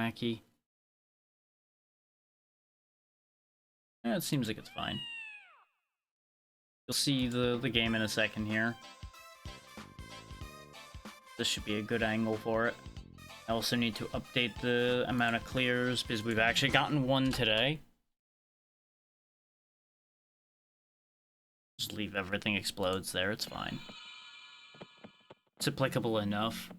wacky. Yeah, it seems like it's fine. You'll see the game in a second here. This should be a good angle for it. I also need to update the amount of clears because we've actually gotten one today. Just leave everything explodes there, it's fine. It's applicable enough.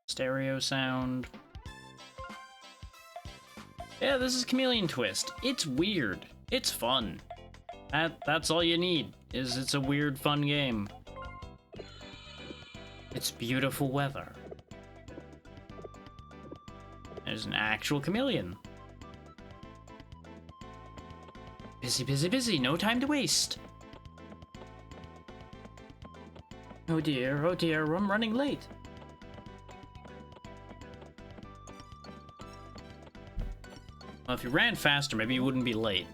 Stereo sound. Yeah, this is Chameleon Twist. It's weird. It's fun. That's all you need, is it's a weird, fun game. It's beautiful weather. There's an actual chameleon. Busy, busy, busy. No time to waste. Oh dear, I'm running late. Well, if you ran faster, maybe you wouldn't be late.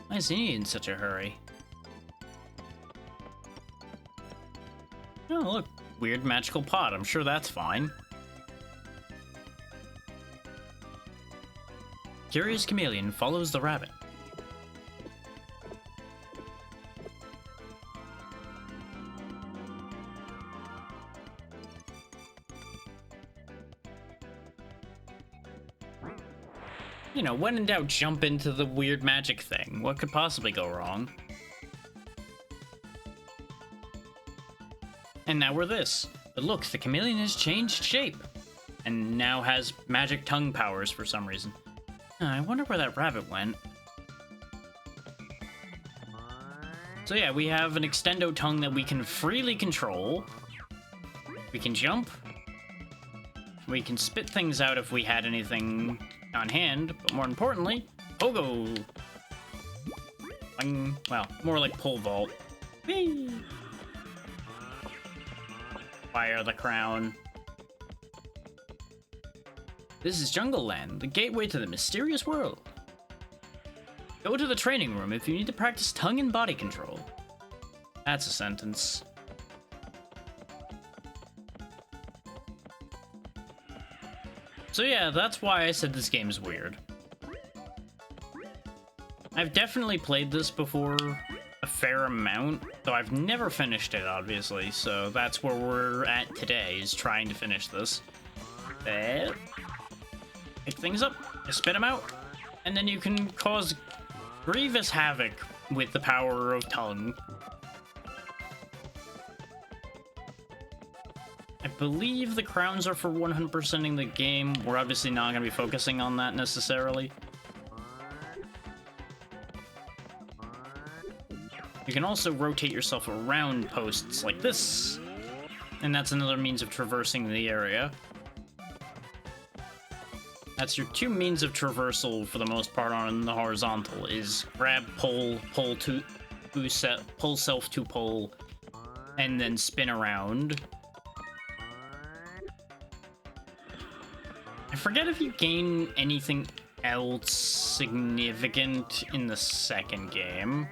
Why is he in such a hurry? Oh, look. Weird magical pot. I'm sure that's fine. Curious chameleon follows the rabbit. You know, when in doubt, jump into the weird magic thing. What could possibly go wrong? And now we're this. But look, the chameleon has changed shape. And now has magic tongue powers for some reason. I wonder where that rabbit went. So yeah, we have an extendo tongue that we can freely control. We can jump. We can spit things out if we had anything on hand, but more importantly, pogo! Well, more like pole vault. Whee! Fire the crown. This is Jungle Land, the gateway to the mysterious world. Go to the training room if you need to practice tongue and body control. That's a sentence. So yeah, that's why I said this game is weird. I've definitely played this before a fair amount, though I've never finished it, obviously, so that's where we're at today, is trying to finish this. Pick things up, you spit them out, and then you can cause grievous havoc with the power of tongue. I believe the crowns are for 100%ing the game. We're obviously not going to be focusing on that necessarily. You can also rotate yourself around posts like this, and that's another means of traversing the area. That's your two means of traversal for the most part on the horizontal, is grab, pull, pull self to pull, and then spin around. I forget if you gain anything else significant in the second game.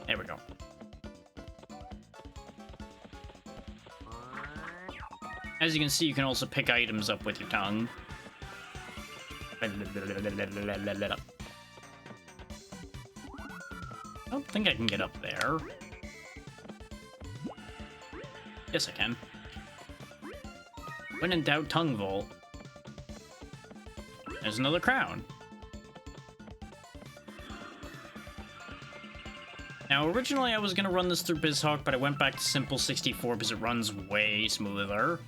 There we go. As you can see, you can also pick items up with your tongue. I don't think I can get up there. Yes, I can. When in doubt, tongue vault. There's another crown. Now, originally I was going to run this through BizHawk, but I went back to Simple 64 because it runs way smoother.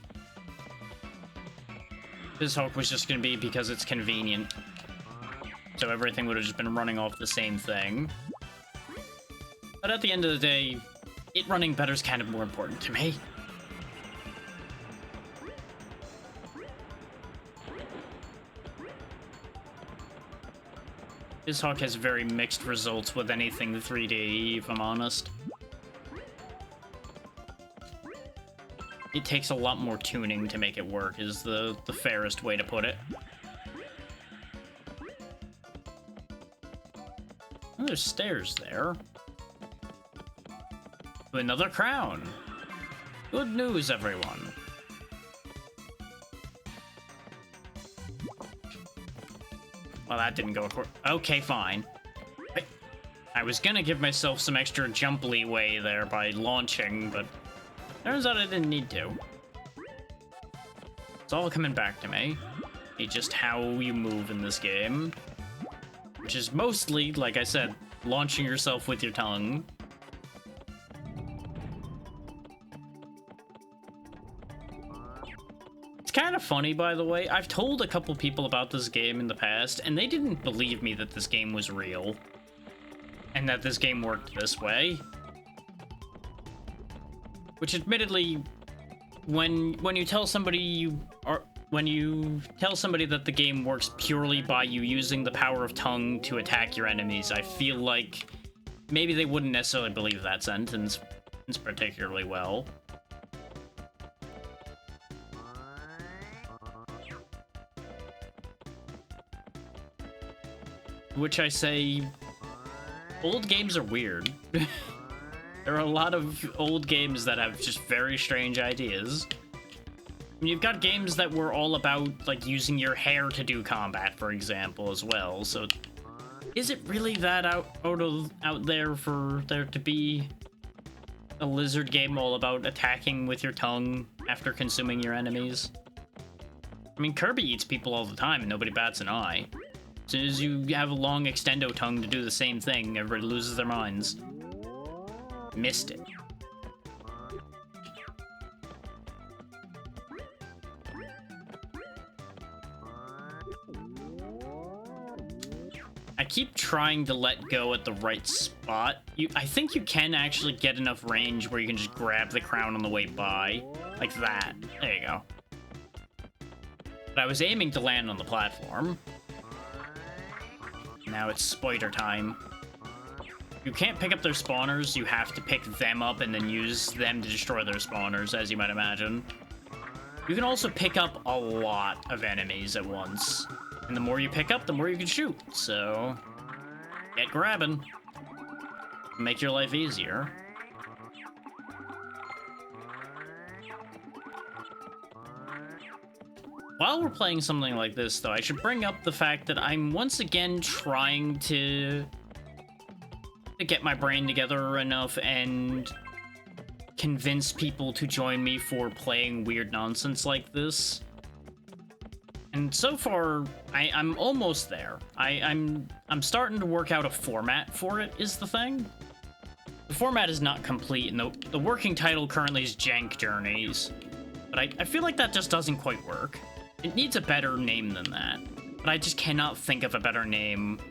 BizHawk was just going to be because it's convenient. So everything would have just been running off the same thing. But at the end of the day, it running better is kind of more important to me. BizHawk has very mixed results with anything 3D, if I'm honest. It it takes a lot more tuning to make it work, is the fairest way to put it. Oh, there's stairs there. To another crown. Good news, everyone. Well, that didn't go according. Okay, fine. I was gonna give myself some extra jump leeway there by launching, but turns out I didn't need to. It's all coming back to me. It's just how you move in this game. Which is mostly, like I said, launching yourself with your tongue. It's kind of funny, by the way. I've told a couple people about this game in the past, and they didn't believe me that this game was real. And that this game worked this way. Which, admittedly, when you tell somebody that the game works purely by you using the power of tongue to attack your enemies, I feel like maybe they wouldn't necessarily believe that sentence particularly well. Which I say, old games are weird. There are a lot of old games that have just very strange ideas. You've got games that were all about, like, using your hair to do combat, for example, as well. So, is it really that out there for there to be a lizard game all about attacking with your tongue after consuming your enemies? I mean, Kirby eats people all the time, and nobody bats an eye. As soon as you have a long extendo tongue to do the same thing, everybody loses their minds. Missed it. I keep trying to let go at the right spot. I think you can actually get enough range where you can just grab the crown on the way by. Like that. There you go. But I was aiming to land on the platform. Now it's spider time. You can't pick up their spawners, you have to pick them up and then use them to destroy their spawners, as you might imagine. You can also pick up a lot of enemies at once. And the more you pick up, the more you can shoot, so get grabbing. Make your life easier. While we're playing something like this, though, I should bring up the fact that I'm once again trying to get my brain together enough and convince people to join me for playing weird nonsense like this. And so far, I'm almost there. I'm starting to work out a format for it, is the thing. The format is not complete, and the working title currently is Jank Journeys. But I feel like that just doesn't quite work. It needs a better name than that. But I just cannot think of a better name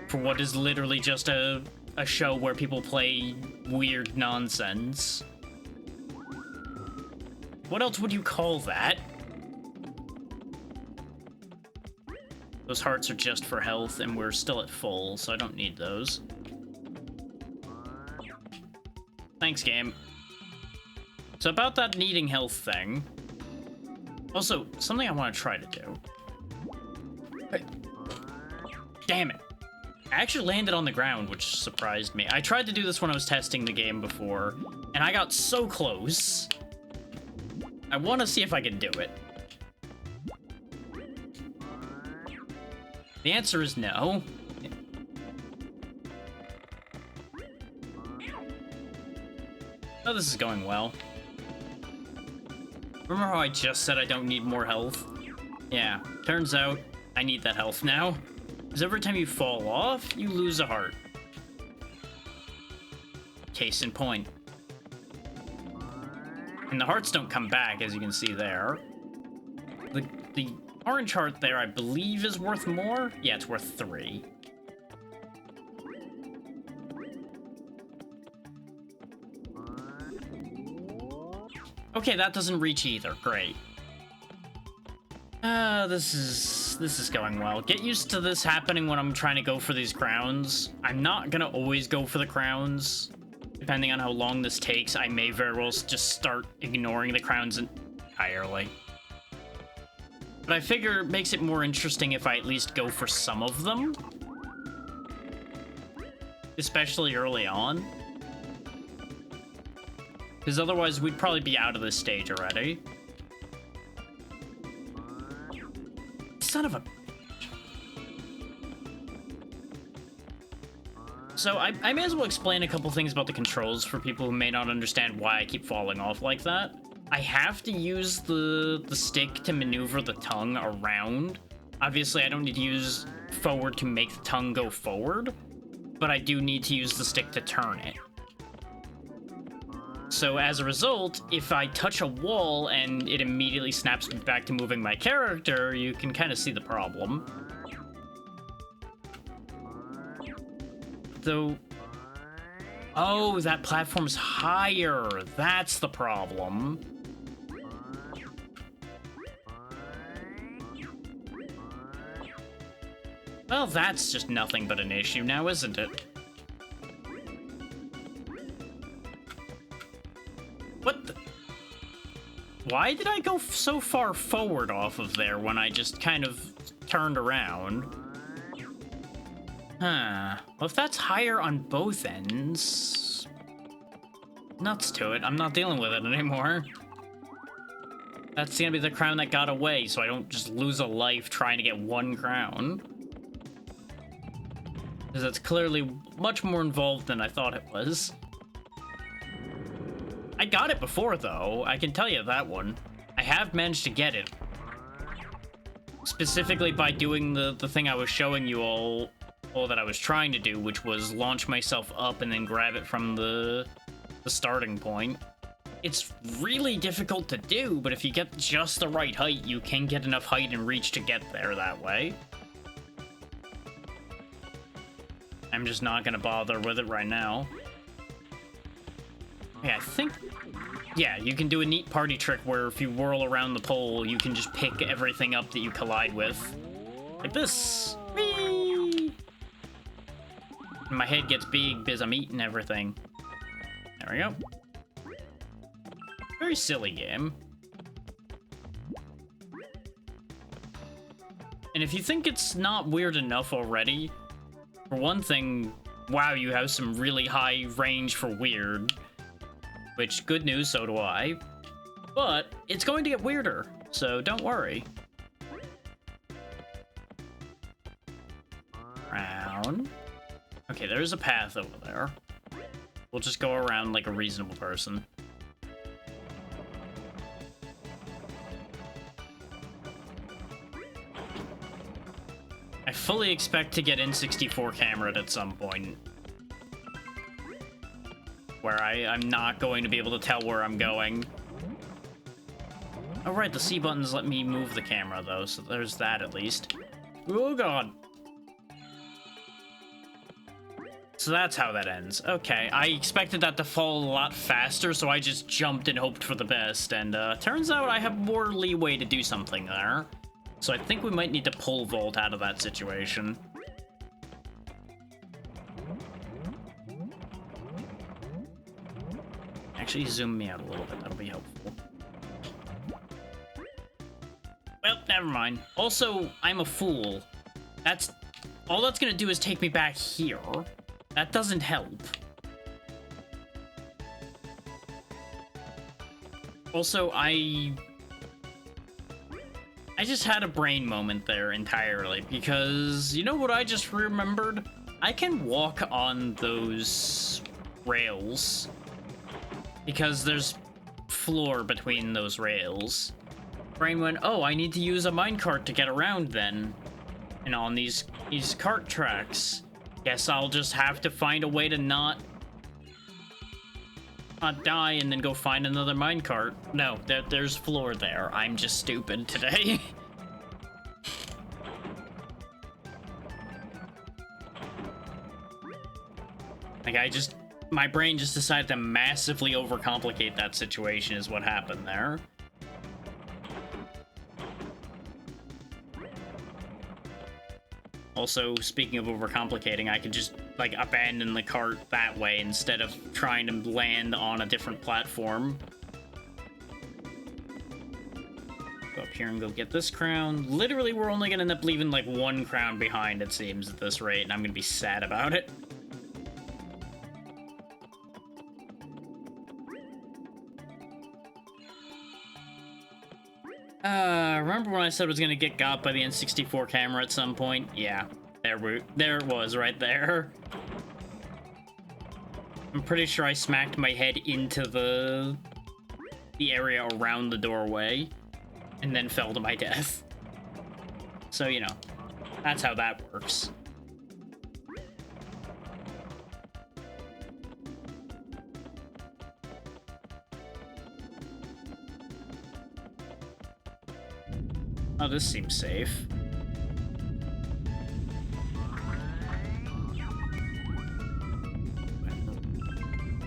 for what is literally just a show where people play weird nonsense. What else would you call that? Those hearts are just for health, and we're still at full, so I don't need those. Thanks, game. So about that needing health thing. Also, something I want to try to do. Hey. Damn it. I actually landed on the ground, which surprised me. I tried to do this when I was testing the game before, and I got so close. I want to see if I can do it. The answer is no. Oh, this is going well. Remember how I just said I don't need more health? Yeah, turns out I need that health now. Because every time you fall off, you lose a heart. Case in point. And the hearts don't come back, as you can see there. The orange heart there, I believe, is worth more? Yeah, it's worth 3. Okay, that doesn't reach either. Great. This is going well. Get used to this happening when I'm trying to go for these crowns. I'm not gonna always go for the crowns. depending on how long this takes, I may very well just start ignoring the crowns entirely. But I figure it makes it more interesting if I at least go for some of them. Especially early on. Because otherwise we'd probably be out of this stage already. Son of a... So I may as well explain a couple things about the controls for people who may not understand why I keep falling off like that. I have to use the stick to maneuver the tongue around. Obviously, I don't need to use forward to make the tongue go forward, but I do need to use the stick to turn it. So as a result, if I touch a wall and it immediately snaps me back to moving my character, you can kind of see the problem. Though... Oh, that platform's higher. That's the problem. Well, that's just nothing but an issue now, isn't it? What the... Why did I go so far forward off of there when I just kind of turned around? Huh. Well, if that's higher on both ends... Nuts to it. I'm not dealing with it anymore. That's gonna be the crown that got away, so I don't just lose a life trying to get one crown. Because that's clearly much more involved than I thought it was. I got it before, though. I can tell you that one. I have managed to get it. Specifically by doing the thing I was showing you all that I was trying to do, which was launch myself up and then grab it from the starting point. It's really difficult to do, but if you get just the right height, you can get enough height and reach to get there that way. I'm just not gonna bother with it right now. Yeah, I think... Yeah, you can do a neat party trick where if you whirl around the pole, you can just pick everything up that you collide with. Like this! Whee! And my head gets big because I'm eating everything. There we go. Very silly game. And if you think it's not weird enough already, for one thing, wow, you have some really high range for weird. Which, good news, so do I. But it's going to get weirder, so don't worry. Round. Okay, there's a path over there. We'll just go around like a reasonable person. I fully expect to get N64 cameraed at some point. Where I'm not going to be able to tell where I'm going. Oh right, the C buttons let me move the camera though, so there's that at least. Oh god. So that's how that ends. Okay, I expected that to fall a lot faster, so I just jumped and hoped for the best, and turns out I have more leeway to do something there. So I think we might need to pole vault out of that situation. Actually, zoom me out a little bit, that'll be helpful. Well, never mind. Also, I'm a fool. All that's gonna do is take me back here. That doesn't help. Also, I just had a brain moment there entirely, because you know what I just remembered? I can walk on those rails, because there's floor between those rails. Brain went, oh, I need to use a minecart to get around then. And on these cart tracks. Guess I'll just have to find a way to not die and then go find another minecart. No, there's floor there. I'm just stupid today. Like, my brain just decided to massively overcomplicate that situation is what happened there. Also, speaking of overcomplicating, I could just like, abandon the cart that way instead of trying to land on a different platform. Go up here and go get this crown. Literally, we're only gonna end up leaving, like, 1 crown behind, it seems, at this rate, and I'm gonna be sad about it. Remember when I said I was gonna get got by the N64 camera at some point? Yeah, there it was, right there. I'm pretty sure I smacked my head into the area around the doorway, and then fell to my death. So, you know, that's how that works. Oh, this seems safe.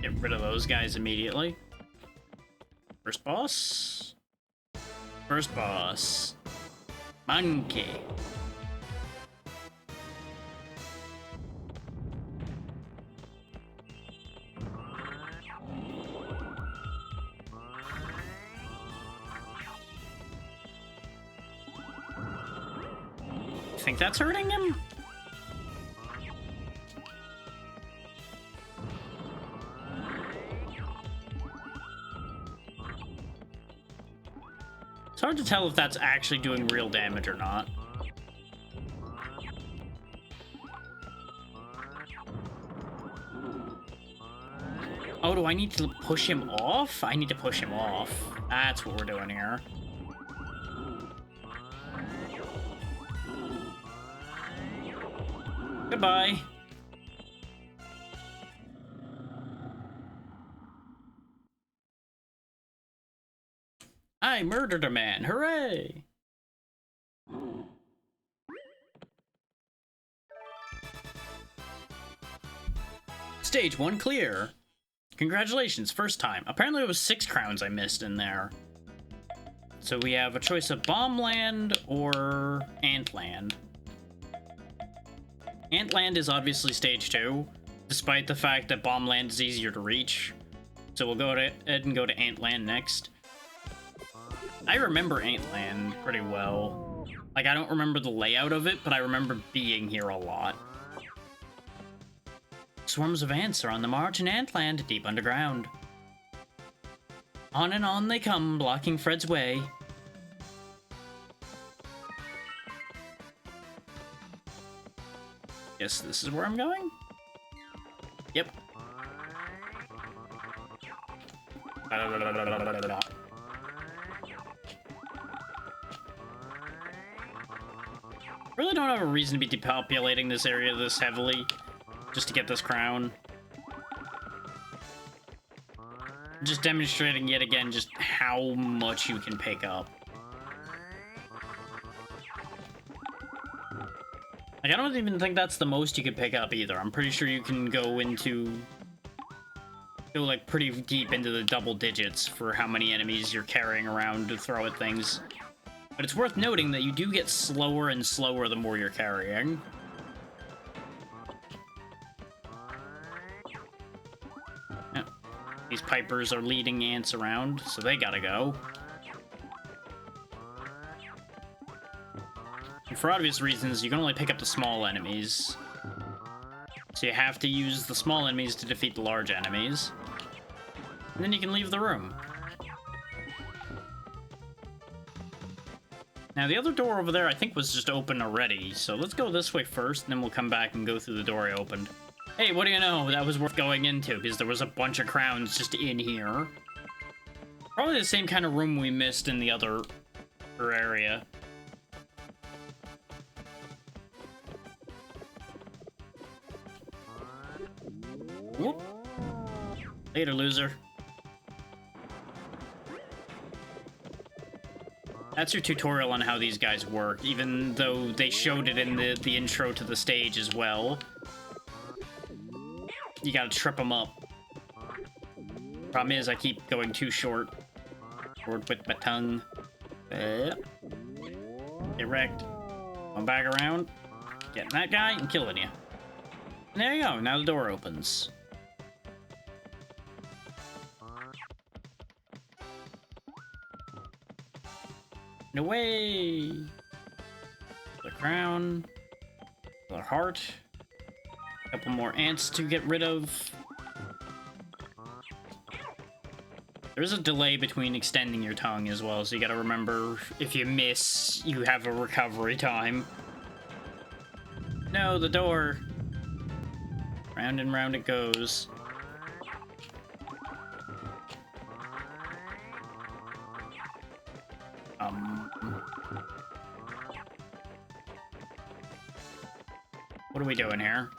Get rid of those guys immediately. First boss. First boss. Monkey. Think that's hurting him? It's hard to tell if that's actually doing real damage or not. Oh, do I need to push him off? I need to push him off. That's what we're doing here. Goodbye. I murdered a man. Hooray! Stage 1 clear. Congratulations, first time. Apparently it was 6 crowns I missed in there. So we have a choice of Bombland or Antland. Antland is obviously stage 2, despite the fact that Bombland is easier to reach. So we'll go ahead and go to Antland next. I remember Antland pretty well. Like, I don't remember the layout of it, but I remember being here a lot. Swarms of ants are on the march in Antland, deep underground. On and on they come, blocking Fred's way. Guess this is where I'm going? Yep. Really don't have a reason to be depopulating this area this heavily, just to get this crown. Just demonstrating yet again just how much you can pick up. Like, I don't even think that's the most you could pick up either. I'm pretty sure you can go like pretty deep into the double digits for how many enemies you're carrying around to throw at things. But it's worth noting that you do get slower and slower the more you're carrying. Yeah. These pipers are leading ants around, so they gotta go. And for obvious reasons, you can only pick up the small enemies. So you have to use the small enemies to defeat the large enemies. And then you can leave the room. Now, the other door over there, I think, was just open already. So let's go this way first, and then we'll come back and go through the door I opened. Hey, what do you know? That was worth going into, because there was a bunch of crowns just in here. Probably the same kind of room we missed in the other area. Whoop. Later, loser. That's your tutorial on how these guys work, even though they showed it in the intro to the stage as well. You gotta trip them up. Problem is, I keep going too short. Forward with my tongue. Get wrecked. Come back around. Getting that guy and killing you. There you go, now the door opens. No way! The crown. The heart. A couple more ants to get rid of. There's a delay between extending your tongue as well, so you gotta remember, if you miss, you have a recovery time. No, the door. Round and round it goes. What are we doing here?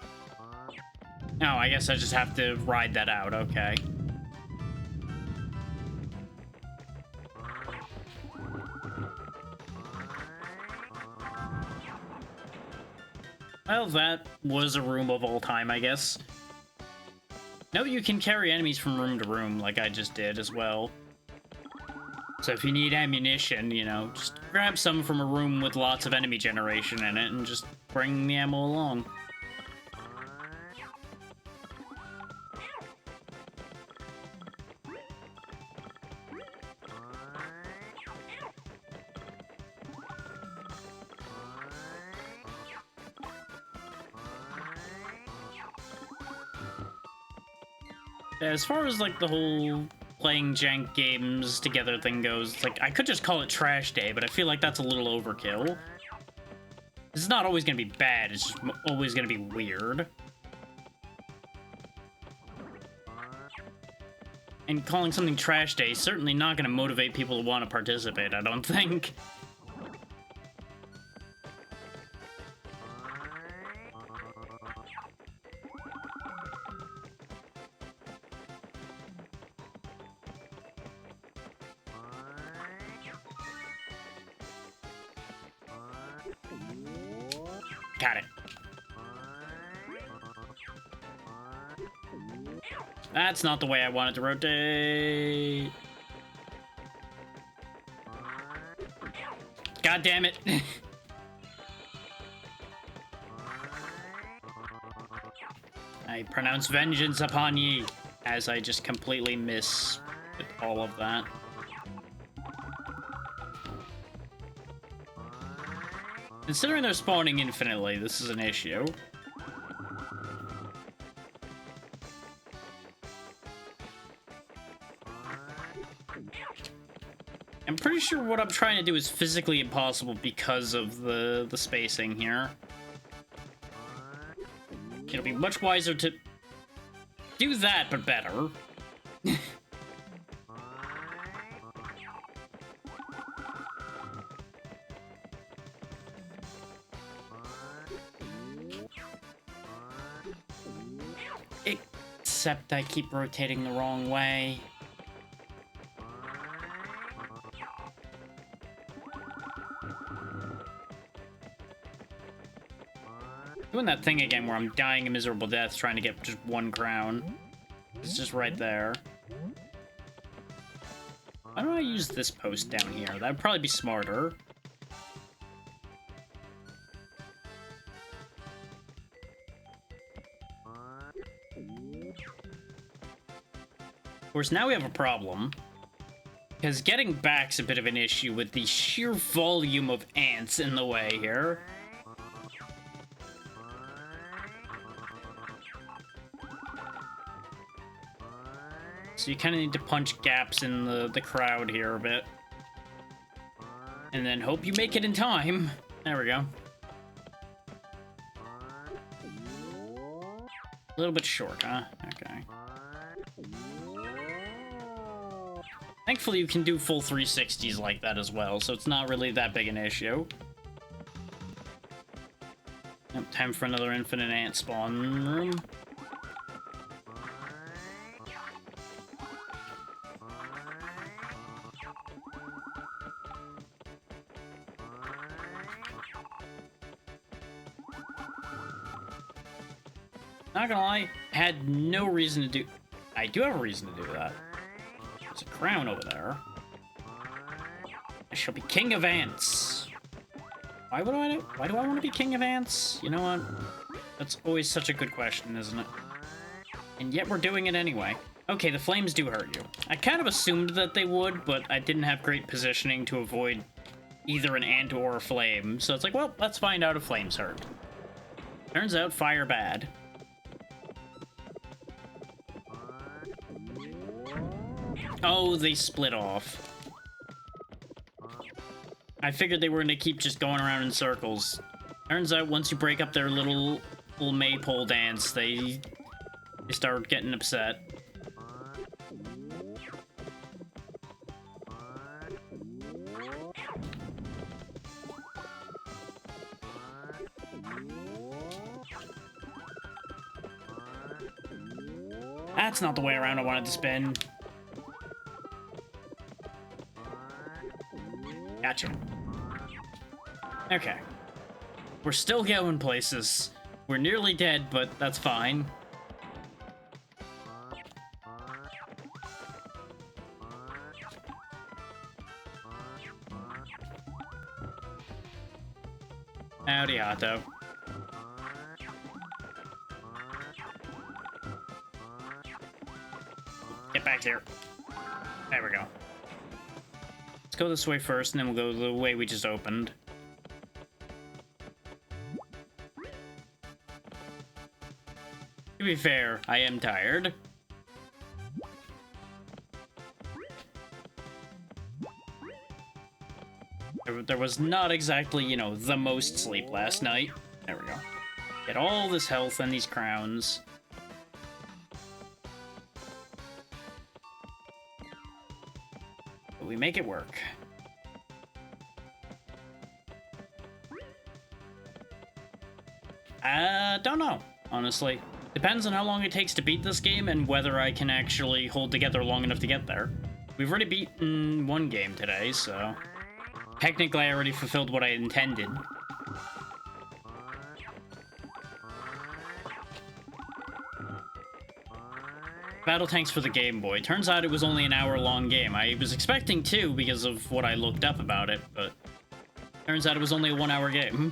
Oh, I guess I just have to ride that out, okay. Well, that was a room of all time, I guess. No, you can carry enemies from room to room, like I just did as well. So if you need ammunition, you know, just grab some from a room with lots of enemy generation in it and just bring the ammo along. As far as, like, the whole playing jank games together thing goes, it's like, I could just call it Trash Day, but I feel like that's a little overkill. This is not always gonna be bad, it's just always gonna be weird. And calling something Trash Day is certainly not gonna motivate people to want to participate, I don't think. Got it. That's not the way I wanted to rotate. God damn it. I pronounce vengeance upon ye, as I just completely miss with all of that. Considering they're spawning infinitely, this is an issue. I'm pretty sure what I'm trying to do is physically impossible because of the spacing here. It'll be much wiser to do that, but better. Except I keep rotating the wrong way. Doing that thing again where I'm dying a miserable death trying to get just one crown. It's just right there. Why don't I use this post down here? That would probably be smarter. Of course, now we have a problem. Because getting back's a bit of an issue with the sheer volume of ants in the way here. So you kind of need to punch gaps in the crowd here a bit. And then hope you make it in time. There we go. A little bit short, huh? Okay. Thankfully, you can do full 360s like that as well, so it's not really that big an issue. Yep, time for another infinite ant spawn room. Not gonna lie, had no reason to do... I do have a reason to do that. There's a crown over there. I shall be king of ants. Why do I want to be king of ants? You know what? That's always such a good question, isn't it? And yet we're doing it anyway. Okay, the flames do hurt you. I kind of assumed that they would, but I didn't have great positioning to avoid either an ant or a flame. So it's like, well, let's find out if flames hurt. Turns out fire bad. Oh, they split off. I figured they were going to keep just going around in circles. Turns out once you break up their little maypole dance, they start getting upset. That's not the way around I wanted to spin. Gotcha. Okay. We're still going places. We're nearly dead, but that's fine. Howdy, Otto. Get back here. There we go. Let's go this way first, and then we'll go the way we just opened. To be fair, I am tired. There was not exactly, you know, the most sleep last night. There we go. Get all this health and these crowns. But we make it work. Don't know, honestly. Depends on how long it takes to beat this game and whether I can actually hold together long enough to get there. We've already beaten one game today, so... Technically, I already fulfilled what I intended. Battle tanks for the Game Boy. Turns out it was only an hour-long game. I was expecting 2 because of what I looked up about it, but... Turns out it was only a 1-hour game.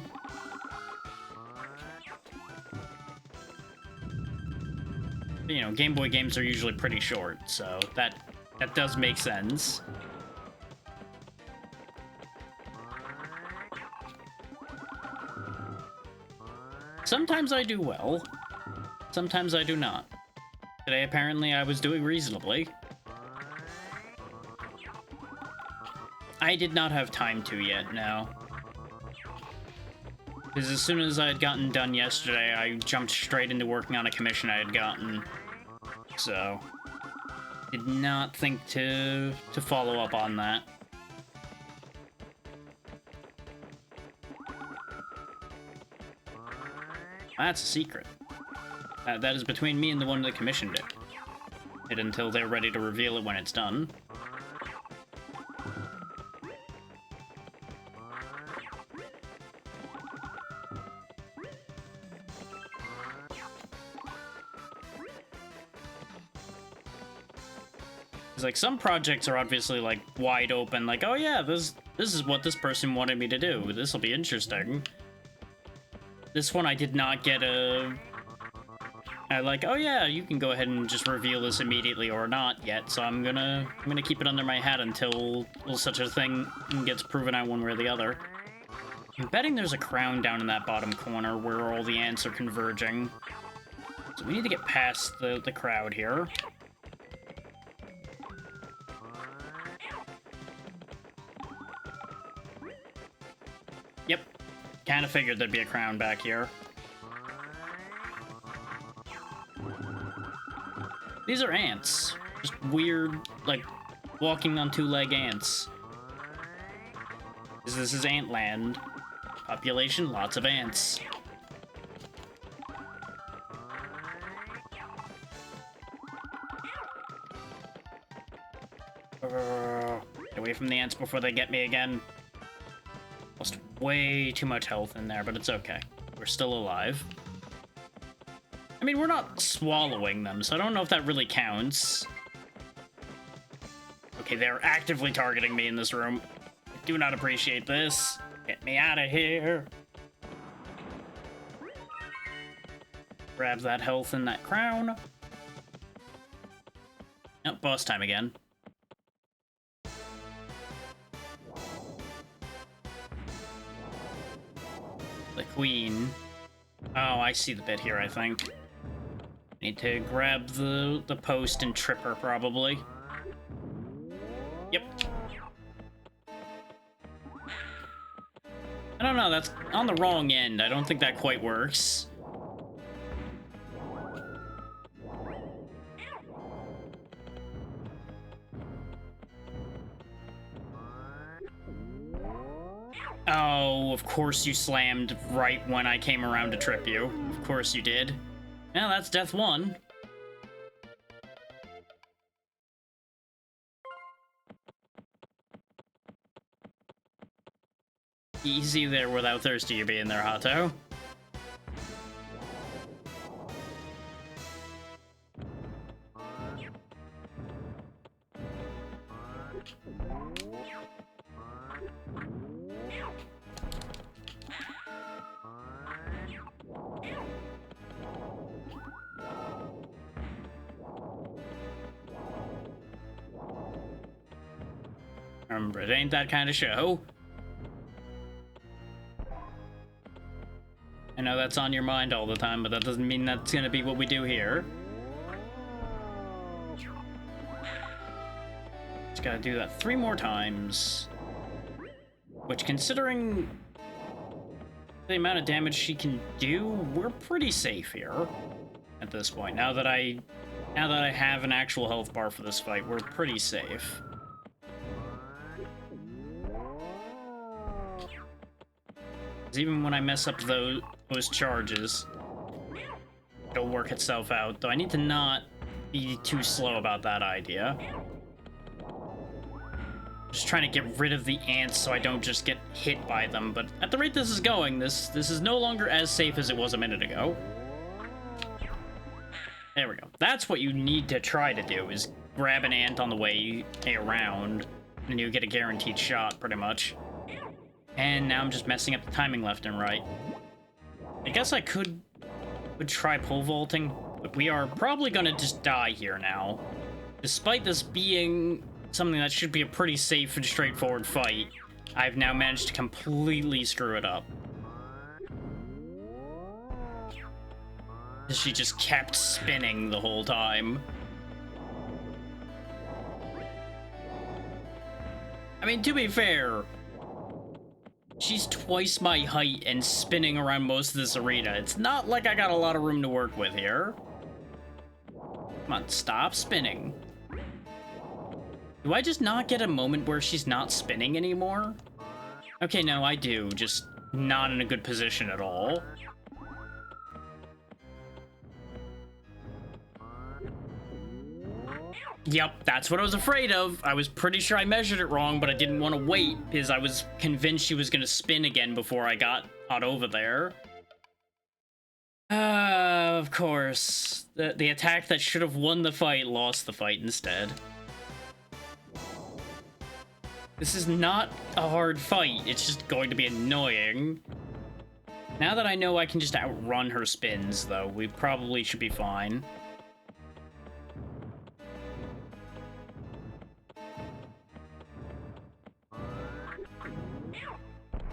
You know, Game Boy games are usually pretty short, so that does make sense. Sometimes I do well, sometimes I do not. Today, apparently, I was doing reasonably. I did not have time to yet, no. Because as soon as I had gotten done yesterday, I jumped straight into working on a commission I had gotten. So, did not think to follow up on that. That's a secret. That is between me and the one that commissioned it. Until they're ready to reveal it when it's done. It's like some projects are obviously like wide open, like, oh yeah, this is what this person wanted me to do. This will be interesting. This one I did not get like, oh yeah, you can go ahead and just reveal this immediately or not yet. So I'm gonna keep it under my hat until such a thing gets proven out one way or the other. I'm betting there's a crown down in that bottom corner where all the ants are converging. So we need to get past the crowd here. Yep. Kind of figured there'd be a crown back here. These are ants. Just weird, like, walking on two-leg ants. This is Antland. Population, lots of ants. Get away from the ants before they get me again. Lost way too much health in there, but it's okay. We're still alive. I mean, we're not swallowing them, so I don't know if that really counts. Okay, they're actively targeting me in this room. I do not appreciate this. Get me out of here. Grab that health and that crown. Oh, boss time again. The queen. Oh, I see the bit here, I think. Need to grab the post and trip her, probably. Yep. I don't know, that's on the wrong end. I don't think that quite works. Oh, of course you slammed right when I came around to trip you. Of course you did. Well, that's death one. Easy there without thirsty you being there, Hato. Remember, it ain't that kind of show. I know that's on your mind all the time, but that doesn't mean that's gonna be what we do here. Just gotta do that 3 more times. Which, considering the amount of damage she can do, we're pretty safe here at this point. Now that I have an actual health bar for this fight, we're pretty safe. Even when I mess up those charges, it'll work itself out. Though I need to not be too slow about that idea. Just trying to get rid of the ants so I don't just get hit by them. But at the rate this is going, this is no longer as safe as it was a minute ago. There we go. That's what you need to try to do, is grab an ant on the way around, and you get a guaranteed shot, pretty much. And now I'm just messing up the timing left and right. I guess I would try pole vaulting, but we are probably gonna just die here now. Despite this being something that should be a pretty safe and straightforward fight, I've now managed to completely screw it up. She just kept spinning the whole time. I mean, to be fair, she's twice my height and spinning around most of this arena. It's not like I got a lot of room to work with here. Come on, stop spinning. Do I just not get a moment where she's not spinning anymore? Okay, no, I do. Just not in a good position at all. Yep, that's what I was afraid of. I was pretty sure I measured it wrong, but I didn't want to wait because I was convinced she was going to spin again before I got over there. Of course. The attack that should have won the fight lost the fight instead. This is not a hard fight. It's just going to be annoying. Now that I know I can just outrun her spins, though, we probably should be fine.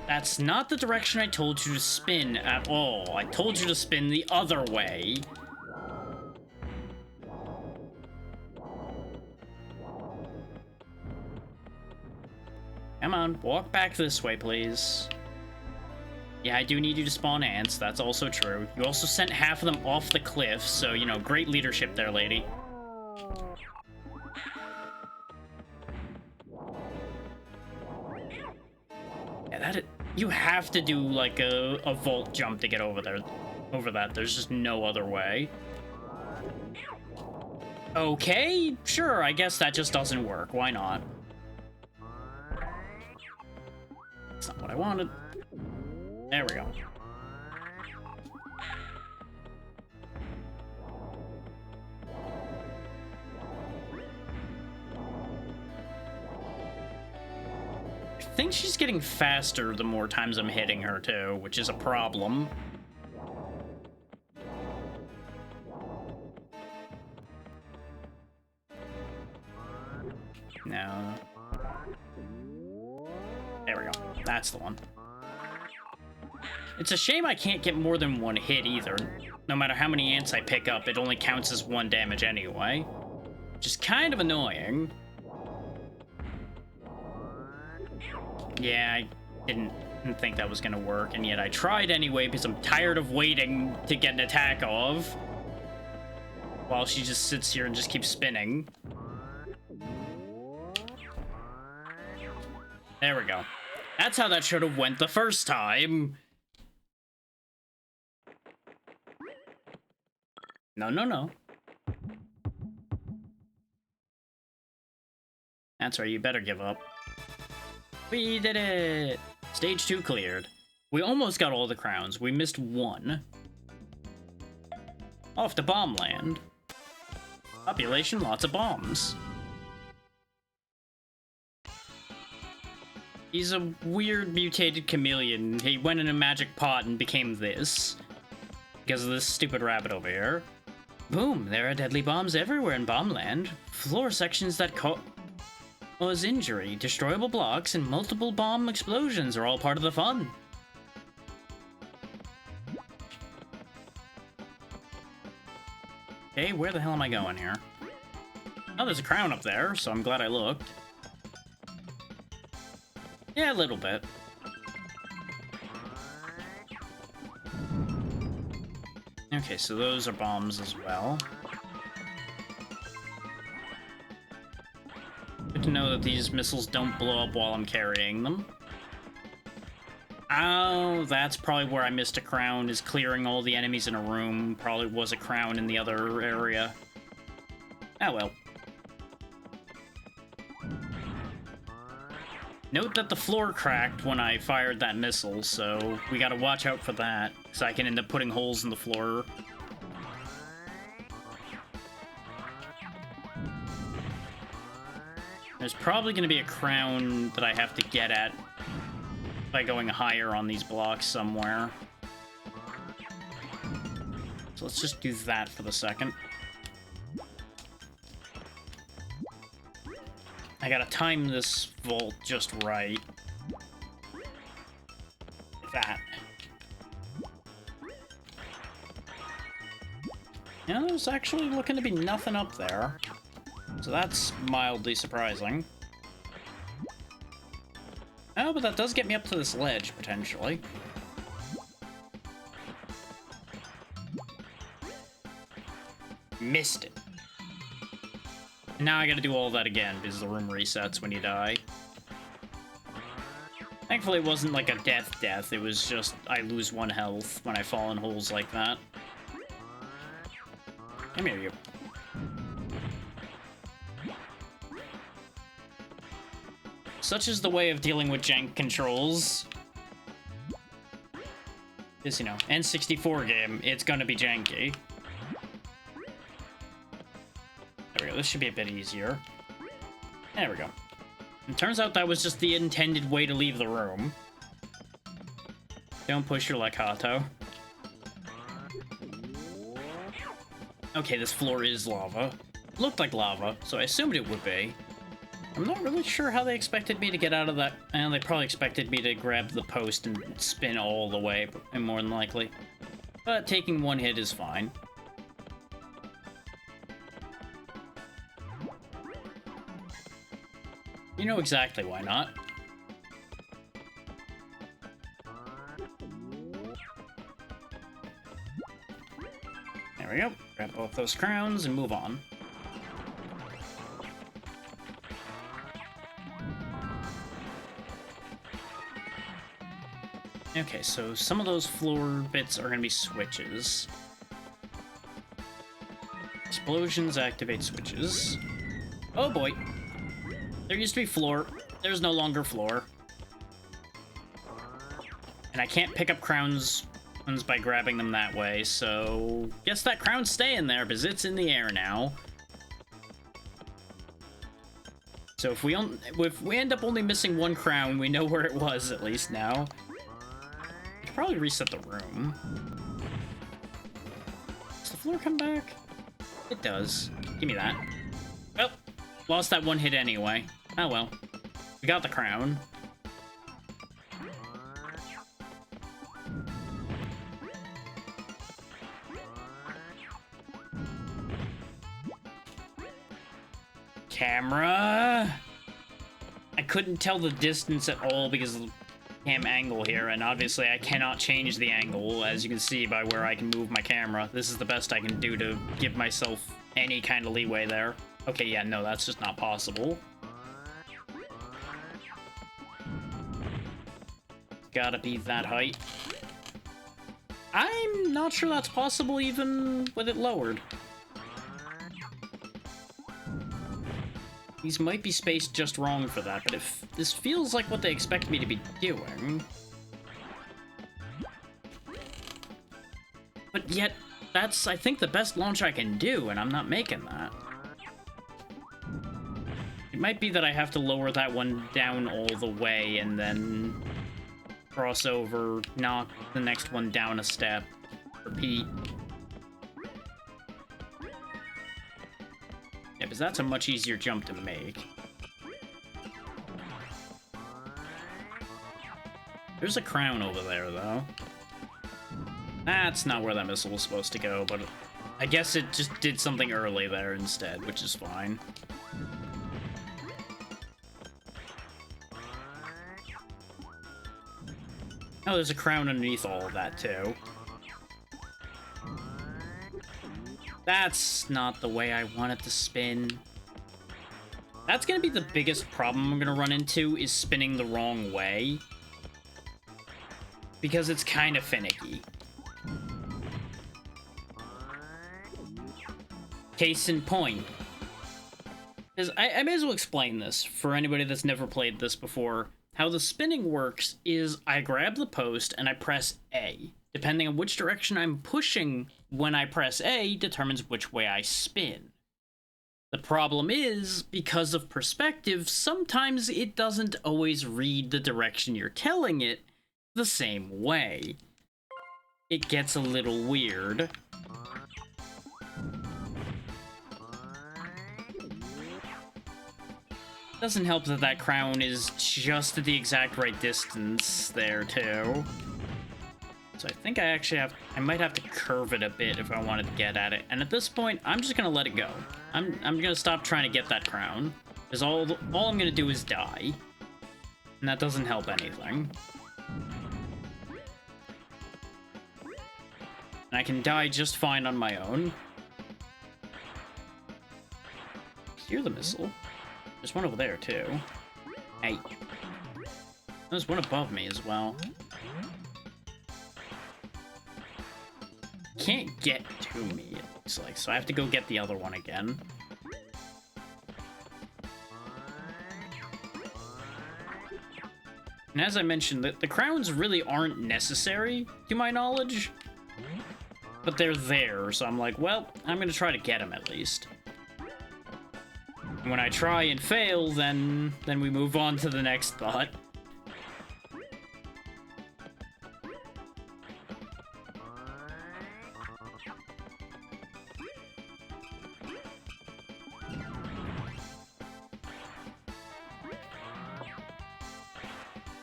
That's not the direction I told you to spin at all. I told you to spin the other way. Come on, walk back this way, please. Yeah, I do need you to spawn ants. That's also true. You also sent half of them off the cliff, so, you know, great leadership there, lady. Yeah, you have to do, like, a vault jump to get over that. There's just no other way. Okay, sure, I guess that just doesn't work. Why not? That's not what I wanted. There we go. I think she's getting faster the more times I'm hitting her, too, which is a problem. crown. There we go. That's the one. It's a shame I can't get more than one hit either. No matter how many ants I pick up, it only counts as 1 damage anyway. Which is kind of annoying. Yeah, I didn't think that was gonna work, and yet I tried anyway because I'm tired of waiting to get an attack off. While she just sits here and just keeps spinning. There we go. That's how that should have went the first time. No, no, no. That's right, you better give up. We did it! Stage 2 cleared. We almost got all the crowns. We missed one. Off to Bomb Land. Population, lots of bombs. He's a weird mutated chameleon. He went in a magic pot and became this. Because of this stupid rabbit over here. Boom, there are deadly bombs everywhere in Bomb Land. Floor sections that cause injury, destroyable blocks, and multiple bomb explosions are all part of the fun. Okay, where the hell am I going here? Oh, there's a crown up there, so I'm glad I looked. Yeah, a little bit. Okay, so those are bombs as well. Good to know that these missiles don't blow up while I'm carrying them. Oh, that's probably where I missed a crown, is clearing all the enemies in a room. Probably was a crown in the other area. Oh well. Note that the floor cracked when I fired that missile, so we gotta watch out for that, so I can end up putting holes in the floor. There's probably gonna be a crown that I have to get at by going higher on these blocks somewhere. So let's just do that for the second. I gotta time this vault just right. That. Yeah, there's actually looking to be nothing up there. So that's mildly surprising. Oh, but that does get me up to this ledge, potentially. Missed it. Now I gotta do all that again, because the room resets when you die. Thankfully it wasn't like a death, it was just I lose 1 health when I fall in holes like that. Come here, you. Such is the way of dealing with jank controls. This, you know, N64 game, it's gonna be janky. There we go, this should be a bit easier. There we go. It turns out that was just the intended way to leave the room. Don't push your luck, Hato. Okay, this floor is lava. Looked like lava, so I assumed it would be. I'm not really sure how they expected me to get out of that. And they probably expected me to grab the post and spin all the way, more than likely. But taking 1 hit is fine. You know exactly why not. There we go. Grab both those crowns and move on. Okay, so some of those floor bits are going to be switches. Explosions activate switches. Oh boy. There used to be floor. There's no longer floor. And I can't pick up crowns by grabbing them that way, so guess that crown's staying there because it's in the air now. So if we end up only missing 1 crown, we know where it was at least now. I could probably reset the room. Does the floor come back? It does. Give me that. Well, lost that 1 hit anyway. Oh well. We got the crown. Camera. I couldn't tell the distance at all because of the cam angle here, and obviously I cannot change the angle, as you can see by where I can move my camera. This is the best I can do to give myself any kind of leeway there. Okay, yeah, no, that's just not possible. Gotta be that height. I'm not sure that's possible even with it lowered. These might be spaced just wrong for that, but if this feels like what they expect me to be doing. But yet, that's, I think, the best launch I can do, and I'm not making that. It might be that I have to lower that one down all the way and then cross over, knock the next one down a step, repeat. Yeah, because that's a much easier jump to make. There's a crown over there, though. That's not where that missile was supposed to go, but I guess it just did something early there instead, which is fine. Oh, there's a crown underneath all of that, too. That's not the way I want it to spin. That's gonna be the biggest problem I'm gonna run into, is spinning the wrong way. Because it's kind of finicky. Case in point. Because I may as well explain this for anybody that's never played this before. How the spinning works is I grab the post and I press A. Depending on which direction I'm pushing when I press A determines which way I spin. The problem is, because of perspective, sometimes it doesn't always read the direction you're telling it the same way. It gets a little weird. Doesn't help that that crown is just at the exact right distance there, too. So I think I might have to curve it a bit if I wanted to get at it. And at this point, I'm just gonna let it go. I'm gonna stop trying to get that crown. Because all I'm gonna do is die. And that doesn't help anything. And I can die just fine on my own. Hear the missile. There's one over there, too. Hey. There's one above me as well. Can't get to me, it looks like, so I have to go get the other one again. And as I mentioned, the crowns really aren't necessary, to my knowledge. But they're there, so I'm like, well, I'm gonna try to get them at least. And when I try and fail, then we move on to the next thought.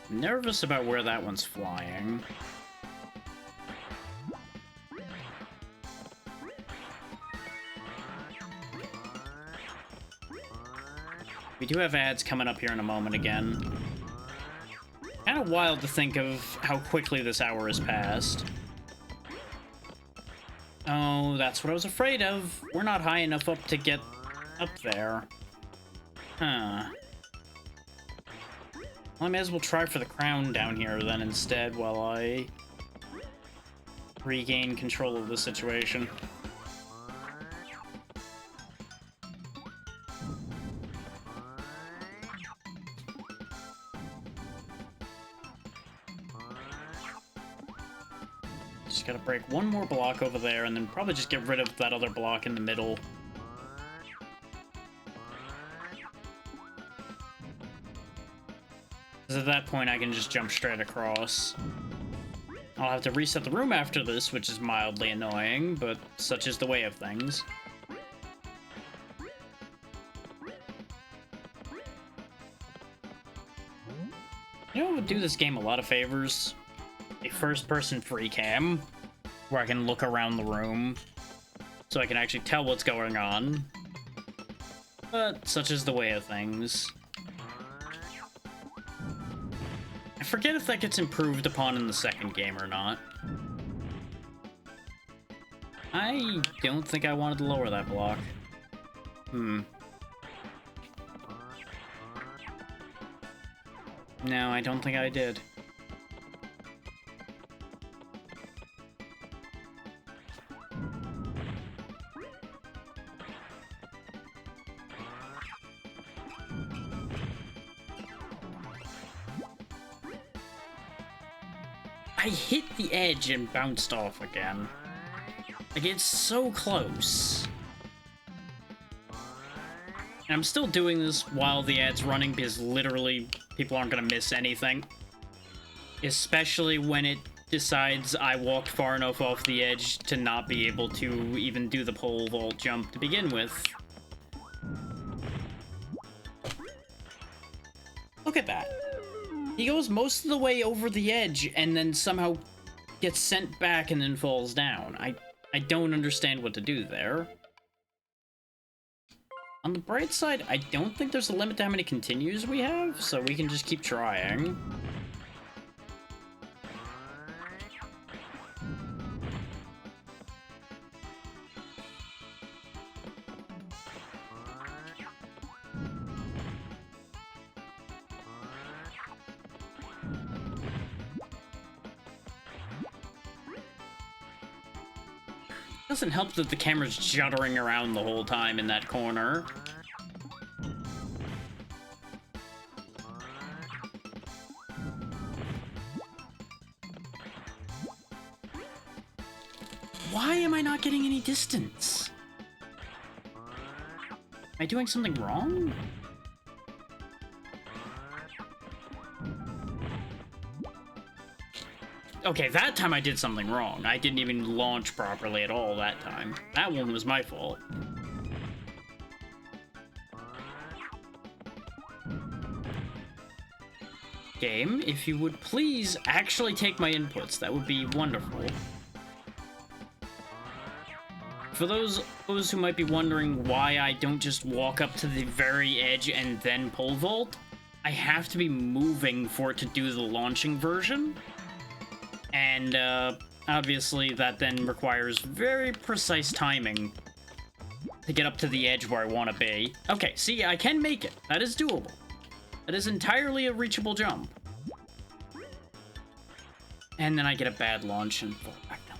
I'm nervous about where that one's flying. We do have ads coming up here in a moment again. Kind of wild to think of how quickly this hour has passed. Oh, that's what I was afraid of. We're not high enough up to get up there. Huh. Well, I may as well try for the crown down here then instead while I regain control of the situation. Just gotta break one more block over there and then probably just get rid of that other block in the middle. Because at that point I can just jump straight across. I'll have to reset the room after this, which is mildly annoying, but such is the way of things. You know what would do this game a lot of favors? A first-person free cam, where I can look around the room, so I can actually tell what's going on. But such is the way of things. I forget if that gets improved upon in the second game or not. I don't think I wanted to lower that block. No, I don't think I did. I hit the edge and bounced off again. Like, it's so close. And I'm still doing this while the ad's running because literally people aren't gonna miss anything. Especially when it decides I walked far enough off the edge to not be able to even do the pole vault jump to begin with. Look at that. He goes most of the way over the edge and then somehow gets sent back and then falls down. I don't understand what to do there. On the bright side, I don't think there's a limit to how many continues we have, so we can just keep trying. Doesn't help that the camera's juddering around the whole time in that corner. Why am I not getting any distance? Am I doing something wrong? Okay, that time I did something wrong. I didn't even launch properly at all that time. That one was my fault. Game, if you would please actually take my inputs, that would be wonderful. For those who might be wondering why I don't just walk up to the very edge and then pole vault, I have to be moving for it to do the launching version. And, obviously that then requires very precise timing to get up to the edge where I want to be. Okay, see, I can make it. That is doable. That is entirely a reachable jump. And then I get a bad launch and fall back down.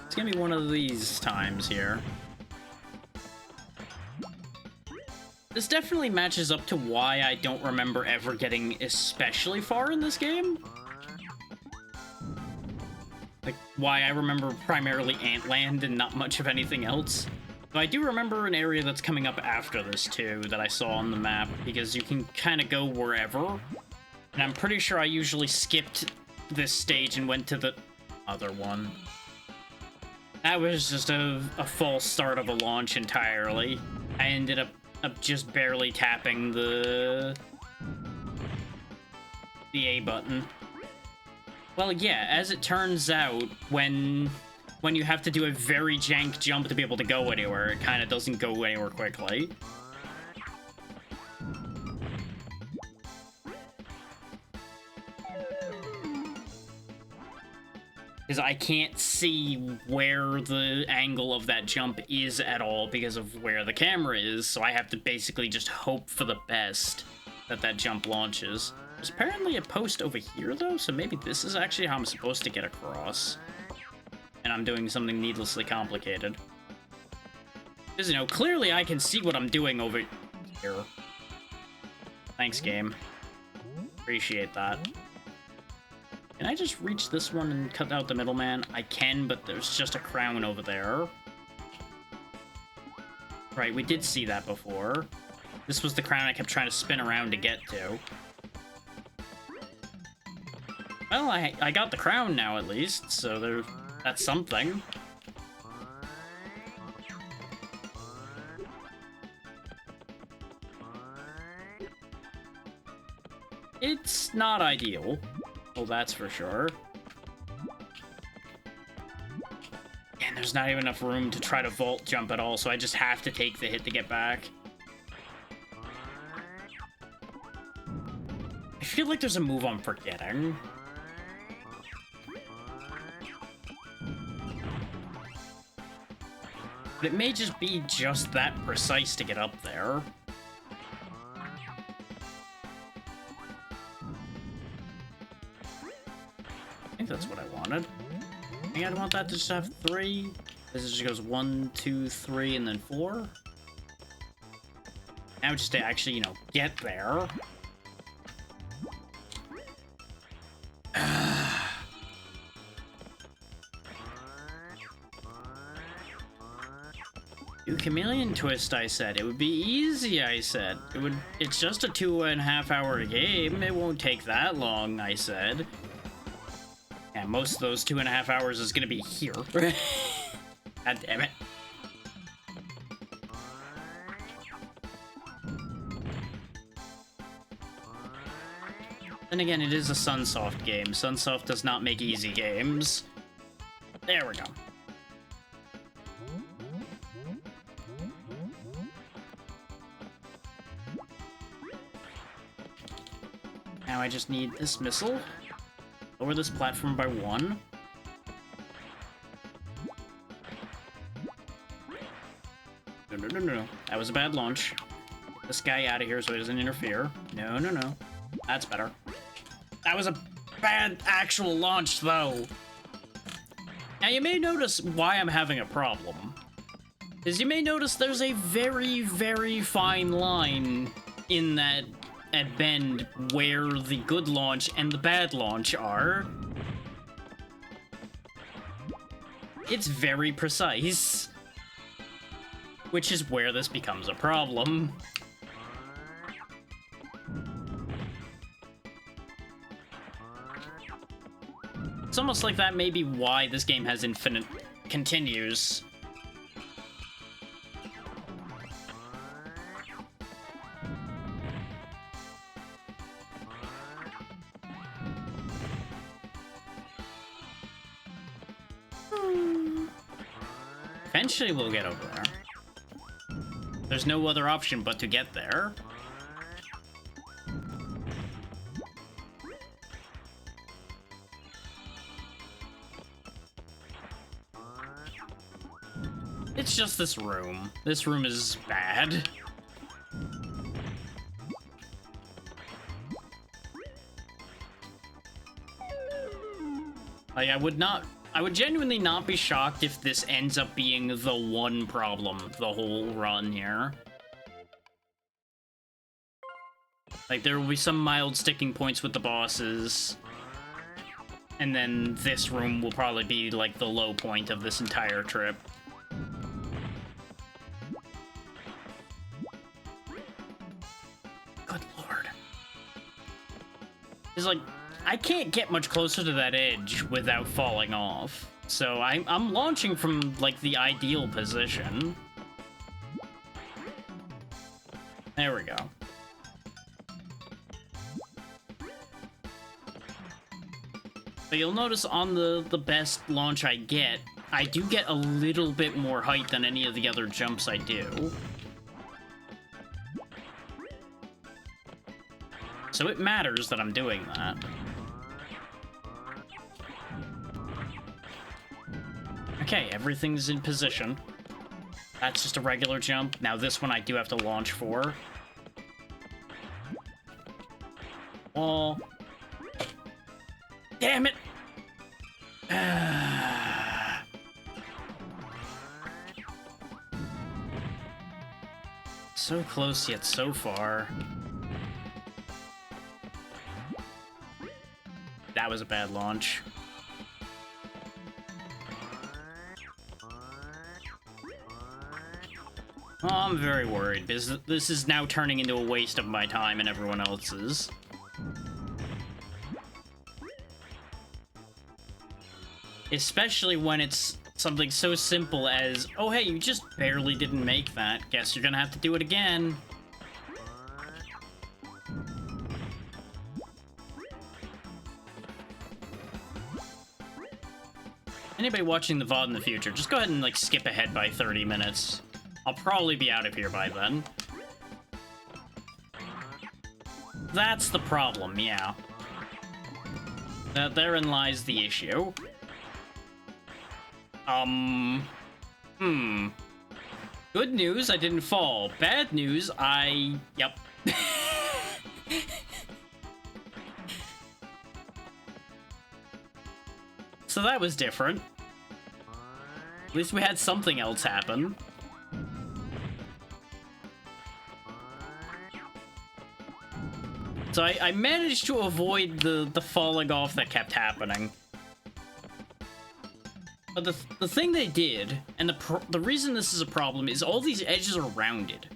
It's gonna be one of these times here. This definitely matches up to why I don't remember ever getting especially far in this game. Like, why I remember primarily Antland and not much of anything else. But I do remember an area that's coming up after this, too, that I saw on the map, because you can kind of go wherever. And I'm pretty sure I usually skipped this stage and went to the other one. That was just a false start of a launch entirely. I ended up just barely tapping the A button. Well, yeah, as it turns out, when you have to do a very jank jump to be able to go anywhere, it kind of doesn't go anywhere quickly. Because I can't see where the angle of that jump is at all because of where the camera is, so I have to basically just hope for the best that that jump launches. There's apparently a post over here, though, so maybe this is actually how I'm supposed to get across. And I'm doing something needlessly complicated. Because, you know, clearly I can see what I'm doing over here. Thanks, game. Appreciate that. Can I just reach this one and cut out the middleman? I can, but there's just a crown over there. Right, we did see that before. This was the crown I kept trying to spin around to get to. Well, I got the crown now, at least, so that's something. It's not ideal. Well, that's for sure. And there's not even enough room to try to vault jump at all, so I just have to take the hit to get back. I feel like there's a move I'm forgetting. But it may just be just that precise to get up there. I think that's what I wanted. I think I'd want that to just have 3. This just goes 1, 2, 3, and then 4. Now just to actually, you know, get there. Do Chameleon twist, I said. It would be easy, I said. It's just a 2.5 hour game. It won't take that long, I said. And most of those 2.5 hours is gonna be here. God damn it. Then again, it is a Sunsoft game. Sunsoft does not make easy games. There we go. Now I just need this missile. Lower this platform by 1. No. That was a bad launch. Get this guy out of here so he doesn't interfere. No. That's better. That was a bad actual launch, though. Now, you may notice why I'm having a problem. Is you may notice there's a very, very fine line in that at bend where the good launch and the bad launch are. It's very precise. Which is where this becomes a problem. It's almost like that may be why this game has infinite continues. Eventually we'll get over there. There's no other option but to get there. It's just this room. This room is bad. Like, I would genuinely not be shocked if this ends up being the one problem the whole run here. Like, there will be some mild sticking points with the bosses. And then this room will probably be, like, the low point of this entire trip. Good lord. It's like, I can't get much closer to that edge without falling off. So I'm launching from, like, the ideal position. There we go. But you'll notice on the best launch I do get a little bit more height than any of the other jumps I do. So it matters that I'm doing that. Okay, everything's in position. That's just a regular jump. Now this one I do have to launch for. Oh. Damn it! So close yet so far. That was a bad launch. Oh, I'm very worried, because this is now turning into a waste of my time and everyone else's. Especially when it's something so simple as, oh hey, you just barely didn't make that. Guess you're gonna have to do it again. Anybody watching the VOD in the future, just go ahead and, like, skip ahead by 30 minutes. I'll probably be out of here by then. That's the problem, yeah. Therein lies the issue. Good news, I didn't fall. Bad news, yep. So that was different. At least we had something else happen. So I managed to avoid the falling off that kept happening. But the thing they did, and the reason this is a problem, is all these edges are rounded.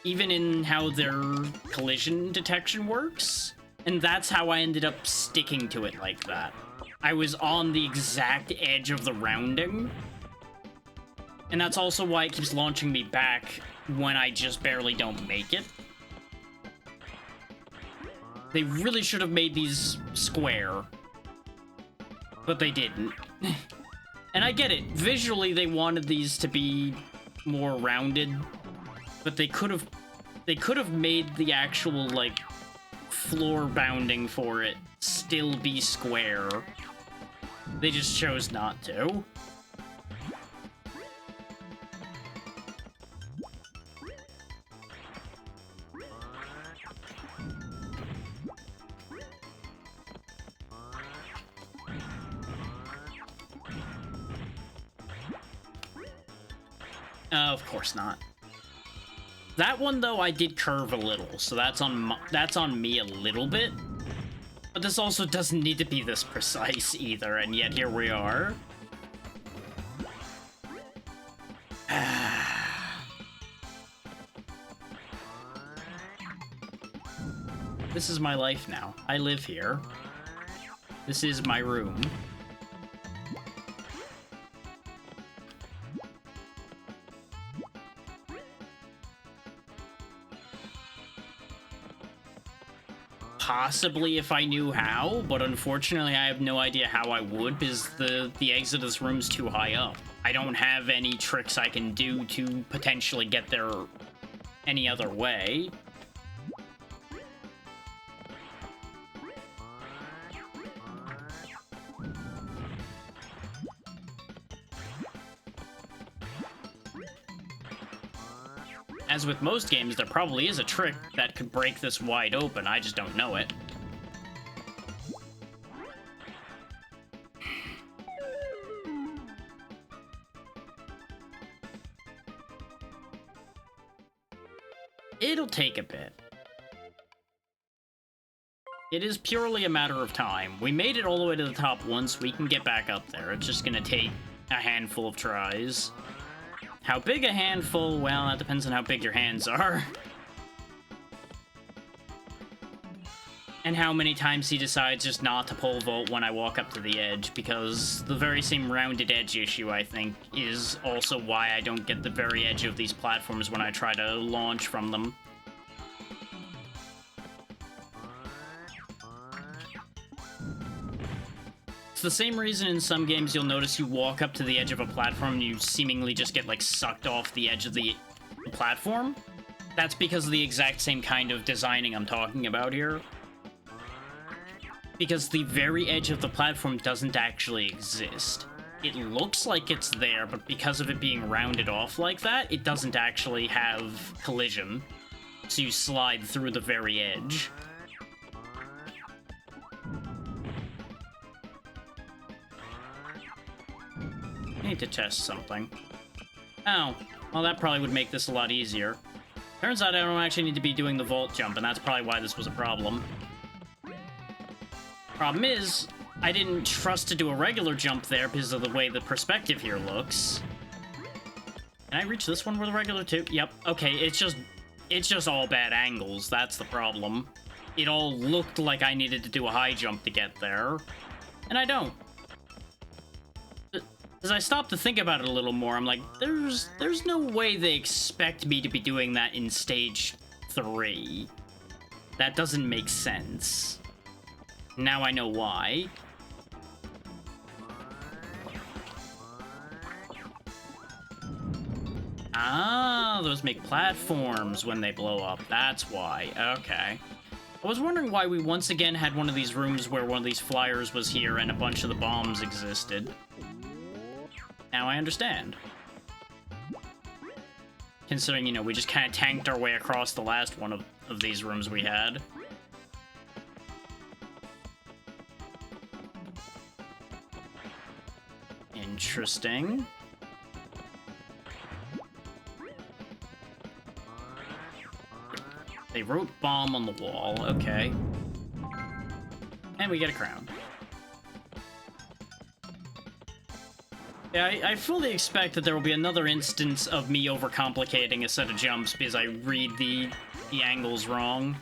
Even in how their collision detection works. And that's how I ended up sticking to it like that. I was on the exact edge of the rounding. And that's also why it keeps launching me back when I just barely don't make it. They really should have made these square. But they didn't. And I get it. Visually, they wanted these to be more rounded. But they could have made the actual, like, floor bounding for it still be square. They just chose not to. Of course not. That one, though, I did curve a little, so that's on me a little bit. But this also doesn't need to be this precise either, and yet here we are. This is my life now. I live here. This is my room. Possibly if I knew how, but unfortunately I have no idea how I would, because the exit of this room's too high up. I don't have any tricks I can do to potentially get there any other way. As with most games, there probably is a trick that could break this wide open, I just don't know it. It'll take a bit. It is purely a matter of time. We made it all the way to the top once, we can get back up there. It's just gonna take a handful of tries. How big a handful? Well, that depends on how big your hands are. And how many times he decides just not to pole vault when I walk up to the edge, because the very same rounded edge issue, I think, is also why I don't get the very edge of these platforms when I try to launch from them. It's the same reason in some games you'll notice you walk up to the edge of a platform and you seemingly just get, like, sucked off the edge of the platform. That's because of the exact same kind of designing I'm talking about here. Because the very edge of the platform doesn't actually exist. It looks like it's there, but because of it being rounded off like that, it doesn't actually have collision. So you slide through the very edge. I need to test something. Oh, well that probably would make this a lot easier. Turns out I don't actually need to be doing the vault jump, and that's probably why this was a problem. Problem is, I didn't trust to do a regular jump there because of the way the perspective here looks. Can I reach this one with a regular too? Yep, okay, it's just all bad angles, that's the problem. It all looked like I needed to do a high jump to get there, and I don't. As I stopped to think about it a little more, I'm like, there's no way they expect me to be doing that in stage 3. That doesn't make sense. Now I know why. Ah, those make platforms when they blow up. That's why. Okay. I was wondering why we once again had one of these rooms where one of these flyers was here and a bunch of the bombs existed. Now I understand. Considering, you know, we just kind of tanked our way across the last one of these rooms we had. Interesting. They wrote bomb on the wall, okay. And we get a crown. Yeah, I fully expect that there will be another instance of me overcomplicating a set of jumps because I read the angles wrong.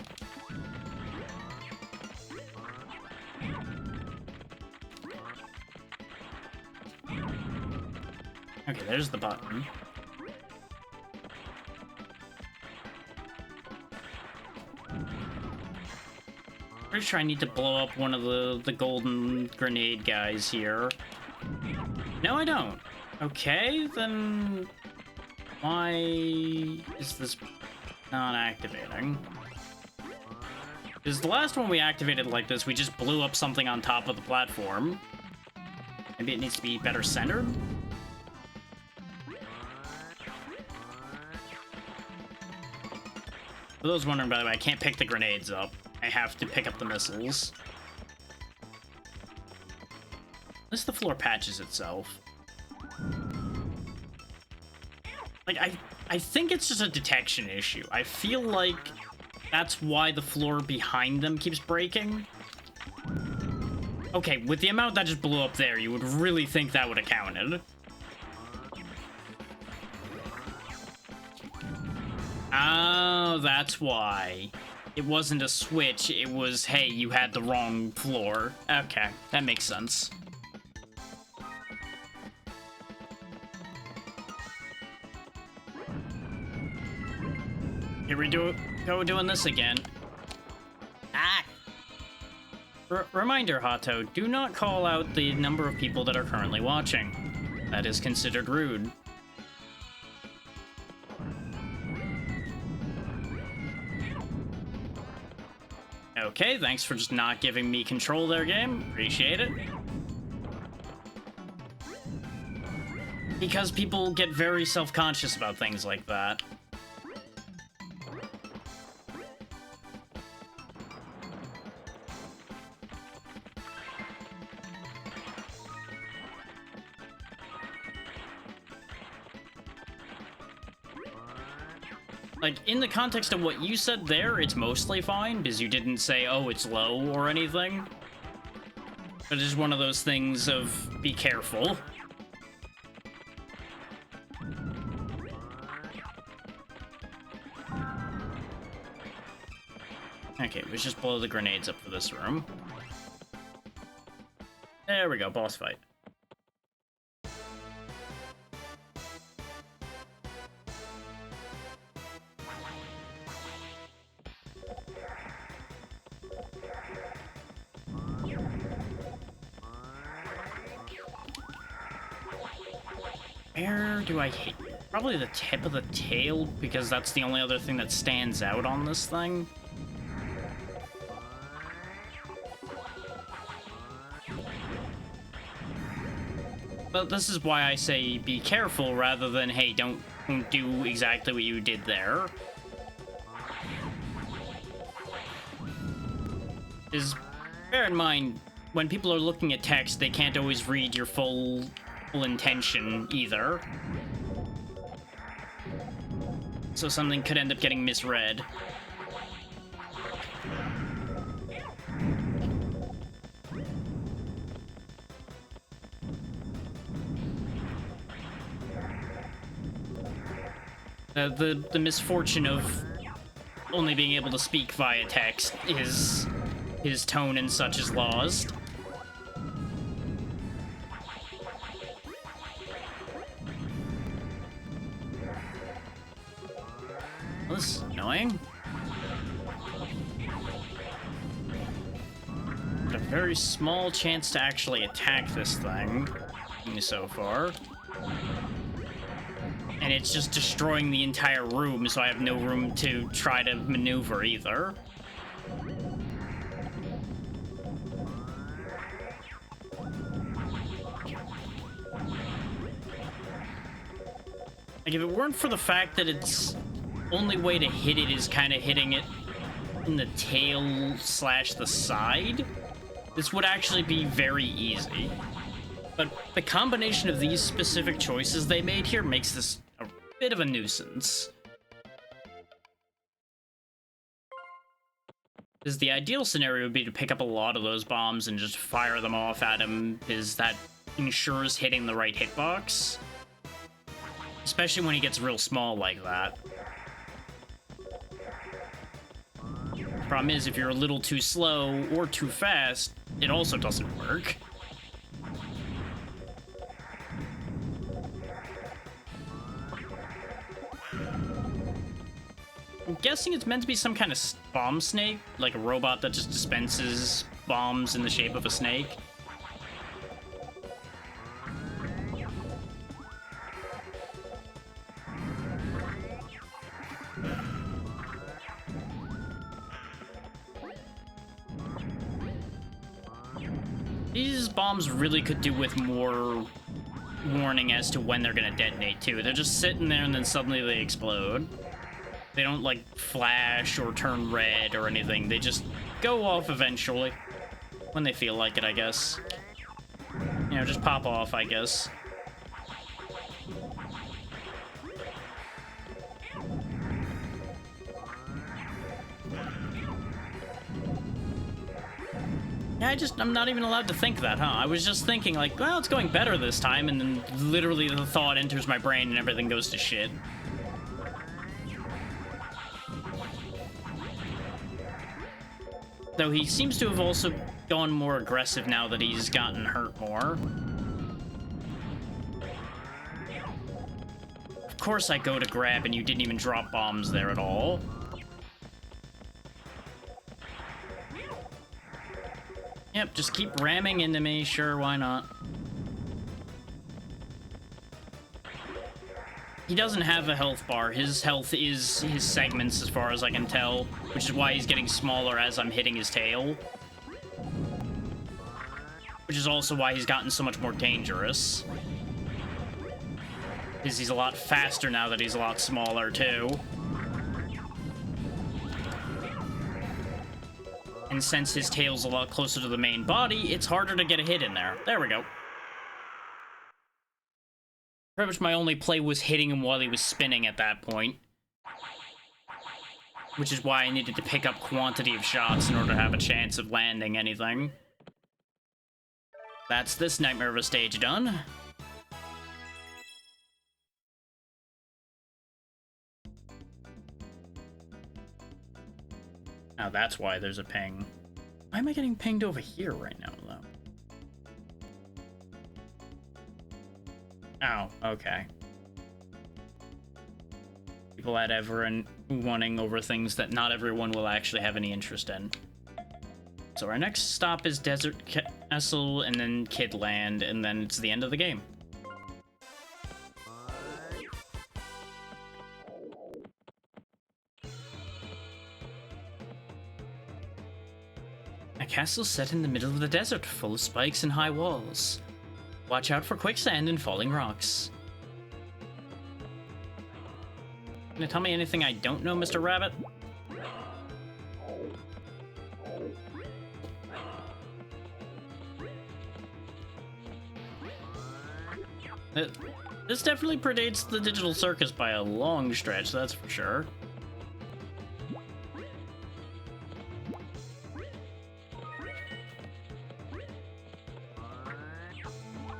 Okay, there's the button. Pretty sure I need to blow up one of the golden grenade guys here. No, I don't. Okay, then why is this not activating? Because the last one we activated like this, we just blew up something on top of the platform. Maybe it needs to be better centered? For those wondering, by the way, I can't pick the grenades up. I have to pick up the missiles. At least the floor patches itself. Like, I think it's just a detection issue. I feel like that's why the floor behind them keeps breaking. Okay, with the amount that just blew up there, you would really think that would have counted. Oh, that's why. It wasn't a switch, it was, hey, you had the wrong floor. Okay, that makes sense. Here we go doing this again. Ah! Reminder, Hato, do not call out the number of people that are currently watching. That is considered rude. Okay, thanks for just not giving me control there, game. Appreciate it. Because people get very self-conscious about things like that. Like, in the context of what you said there, it's mostly fine, because you didn't say, oh, it's low or anything. But it's just one of those things of, be careful. Okay, let's just blow the grenades up for this room. There we go, boss fight. Where do I hit? Probably the tip of the tail, because that's the only other thing that stands out on this thing. But this is why I say be careful rather than, hey, don't do exactly what you did there. Is bear in mind, when people are looking at text, they can't always read your full intention either. So something could end up getting misread. The misfortune of only being able to speak via text is his tone and such is lost. Well, this is annoying. Got a very small chance to actually attack this thing so far. And it's just destroying the entire room, so I have no room to try to maneuver either. Like, if it weren't for the fact that its only way to hit it is kind of hitting it in the tail slash the side, this would actually be very easy. But the combination of these specific choices they made here makes this a bit of a nuisance. Because the ideal scenario would be to pick up a lot of those bombs and just fire them off at him, because that ensures hitting the right hitbox. Especially when he gets real small like that. Problem is, if you're a little too slow or too fast, it also doesn't work. I'm guessing it's meant to be some kind of bomb snake, like a robot that just dispenses bombs in the shape of a snake. These bombs really could do with more warning as to when they're gonna detonate too. They're just sitting there and then suddenly they explode. They don't like flash or turn red or anything. They just go off eventually when they feel like it, I guess. You know, just pop off, I guess. Yeah, I'm not even allowed to think that, huh? I was just thinking, like, well, it's going better this time, and then literally the thought enters my brain and everything goes to shit. Though he seems to have also gone more aggressive now that he's gotten hurt more. Of course I go to grab and you didn't even drop bombs there at all. Yep, just keep ramming into me. Sure, why not? He doesn't have a health bar. His health is his segments, as far as I can tell, which is why he's getting smaller as I'm hitting his tail. Which is also why he's gotten so much more dangerous. Because he's a lot faster now that he's a lot smaller, too. And since his tail's a lot closer to the main body, it's harder to get a hit in there. There we go. Pretty much my only play was hitting him while he was spinning at that point. Which is why I needed to pick up quantity of shots in order to have a chance of landing anything. That's this Nightmare of a stage done. Now that's why there's a ping. Why am I getting pinged over here right now, though? Oh, okay. People at Everin wanting over things that not everyone will actually have any interest in. So our next stop is Desert Castle, and then Kidland, and then it's the end of the game. A castle set in the middle of the desert, full of spikes and high walls. Watch out for quicksand and falling rocks. Can you tell me anything I don't know, Mr. Rabbit? This definitely predates the Digital Circus by a long stretch, that's for sure.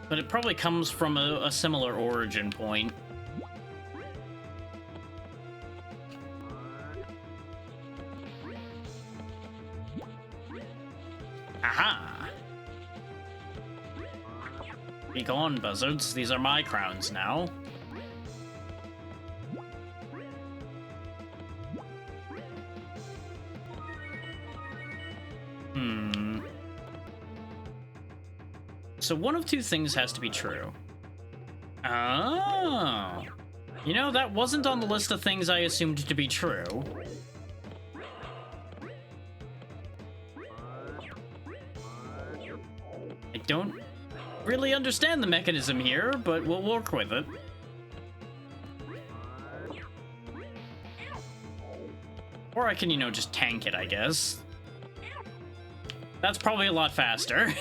But it probably comes from a similar origin point. Aha! Be gone, buzzards. These are my crowns now. So one of two things has to be true. Oh. You know, that wasn't on the list of things I assumed to be true. I don't really understand the mechanism here, but we'll work with it. Or I can, you know, just tank it, I guess. That's probably a lot faster.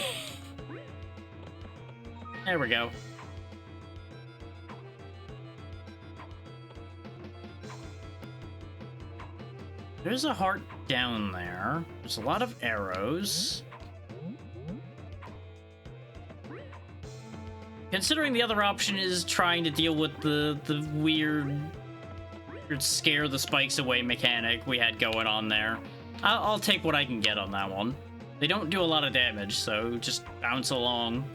There we go. There's a heart down there. There's a lot of arrows. Considering the other option is trying to deal with the weird scare the spikes away mechanic we had going on there, I'll take what I can get on that one. They don't do a lot of damage, so just bounce along.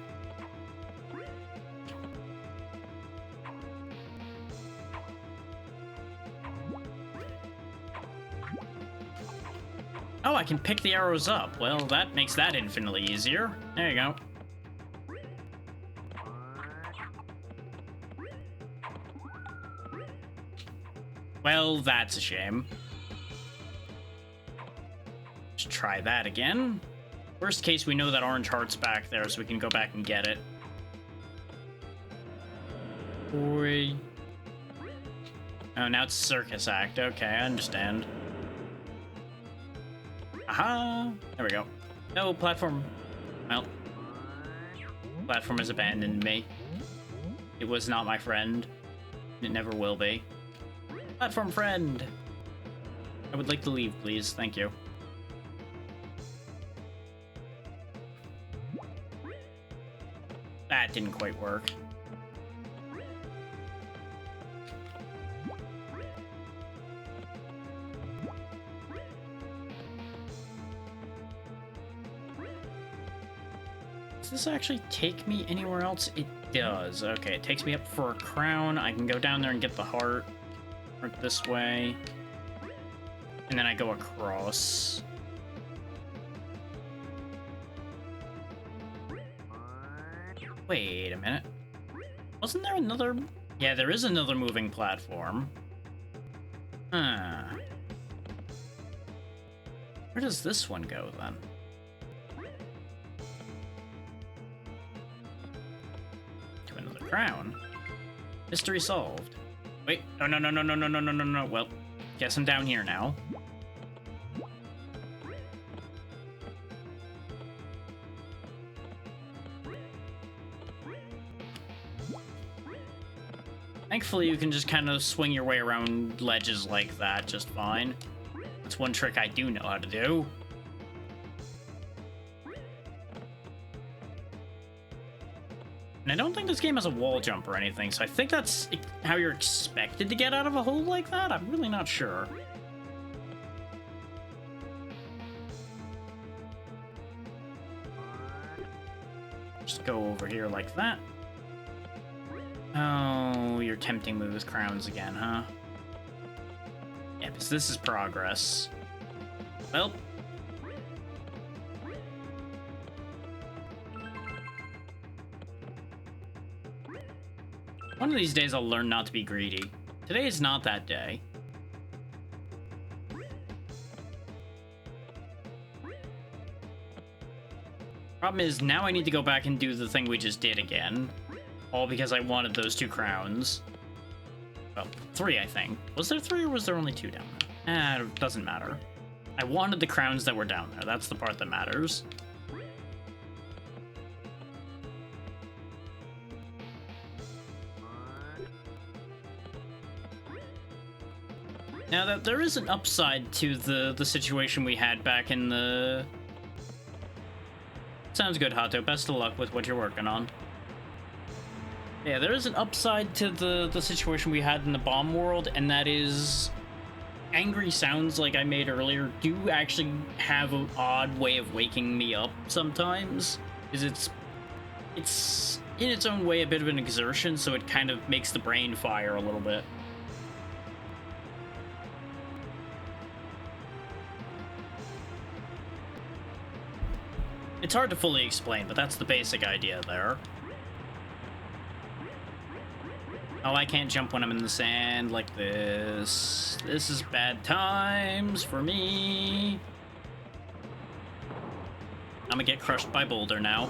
Oh, I can pick the arrows up. Well, that makes that infinitely easier. There you go. Well, that's a shame. Let's try that again. Worst case, we know that orange heart's back there, so we can go back and get it. Boy. Oh, now it's circus act. Okay, I understand. Aha! There we go. No, platform. Well, platform has abandoned me. It was not my friend. It never will be. Platform friend! I would like to leave, please. Thank you. That didn't quite work. Does this actually take me anywhere else? It does. Okay, it takes me up for a crown. I can go down there and get the heart. Work this way. And then I go across. Wait a minute. Wasn't there another... Yeah, there is another moving platform. Huh. Where does this one go, then? To another crown. Mystery solved. Wait. Oh, no, no, no, no, no, no, no, no, no. Well, guess I'm down here now. Thankfully, you can just kind of swing your way around ledges like that just fine. That's one trick I do know how to do. And I don't think this game has a wall jump or anything, so I think that's how you're expected to get out of a hole like that? I'm really not sure. Just go over here like that. Oh, you're tempting me with crowns again, huh? Yeah, because this is progress. Well. One of these days I'll learn not to be greedy. Today is not that day. Problem is, now I need to go back and do the thing we just did again. All because I wanted those 2 crowns. Well, 3, I think. Was there 3 or was there only 2 down there? It doesn't matter. I wanted the crowns that were down there. That's the part that matters. Now, that there is an upside to the situation we had back in the... Sounds good, Hato. Best of luck with what you're working on. Yeah, there is an upside to the situation we had in the bomb world, and that is angry sounds like I made earlier do actually have an odd way of waking me up sometimes. Because it's in its own way a bit of an exertion, so it kind of makes the brain fire a little bit. It's hard to fully explain, but that's the basic idea there. Oh, I can't jump when I'm in the sand like this. This is bad times for me. I'm gonna get crushed by Boulder now.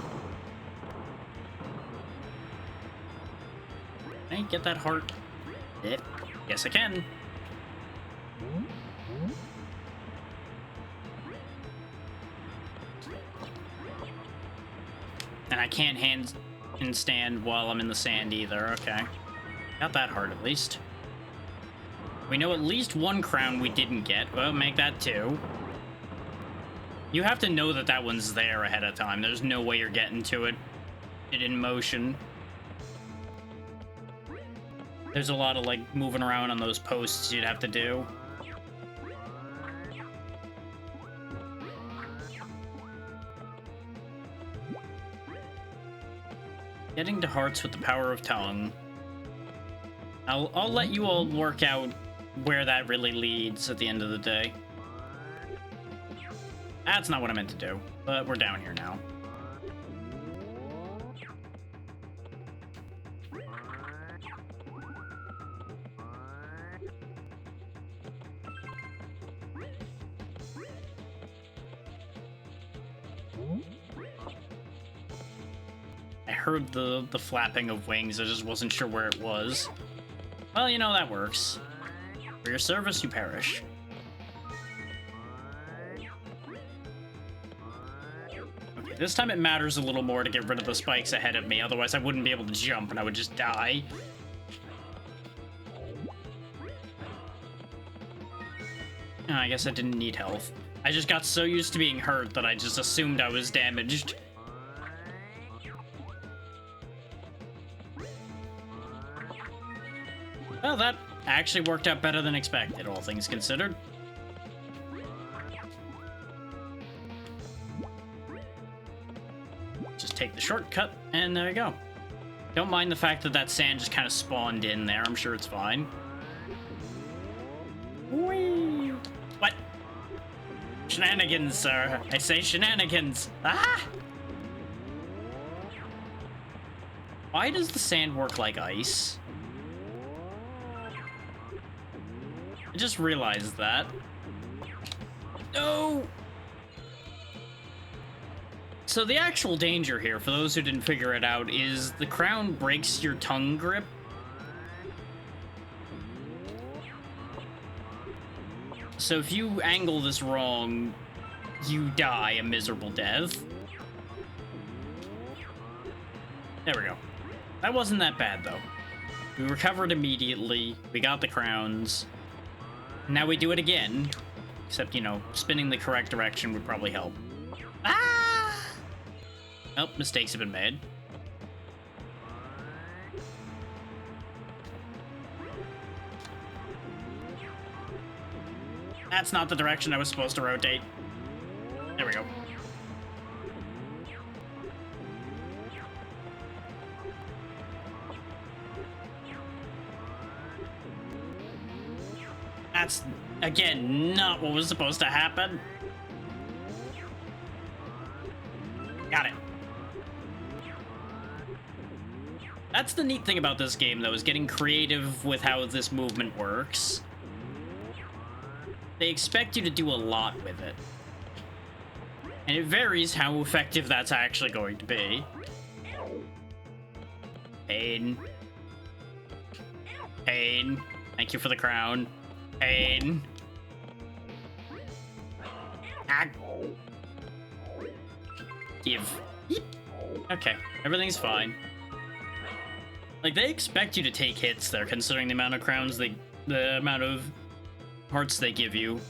Can I get that heart? Yep. Yes, I can. And I can't hand and stand while I'm in the sand either. Okay. Got that heart at least. We know at least one crown we didn't get. Well, make that two. You have to know that that one's there ahead of time. There's no way you're getting to it in motion. There's a lot of, like, moving around on those posts you'd have to do. Getting to hearts with the power of tongue. I'll let you all work out where that really leads at the end of the day. That's not what I meant to do, but we're down here now. I heard the flapping of wings, I just wasn't sure where it was. Well, you know, that works. For your service, you perish. Okay, this time it matters a little more to get rid of the spikes ahead of me, otherwise I wouldn't be able to jump and I would just die. Oh, I guess I didn't need health. I just got so used to being hurt that I just assumed I was damaged. Well, that actually worked out better than expected, all things considered. Just take the shortcut, and there you go. Don't mind the fact that that sand just kind of spawned in there. I'm sure it's fine. Whee! What? Shenanigans, sir. I say shenanigans. Ah! Why does the sand work like ice? I just realized that. No! So the actual danger here, for those who didn't figure it out, is the crown breaks your tongue grip. So if you angle this wrong, you die a miserable death. There we go. That wasn't that bad, though. We recovered immediately. We got the crowns. Now we do it again. Except, you know, spinning the correct direction would probably help. Ah! Oh, mistakes have been made. That's not the direction I was supposed to rotate. There we go. That's, again, not what was supposed to happen. Got it. That's the neat thing about this game, though, is getting creative with how this movement works. They expect you to do a lot with it. And it varies how effective that's actually going to be. Pain. Pain. Thank you for the crown. Pain. Ah. Give. Okay, everything's fine. Like, they expect you to take hits there, considering the amount of crowns the amount of hearts they give you.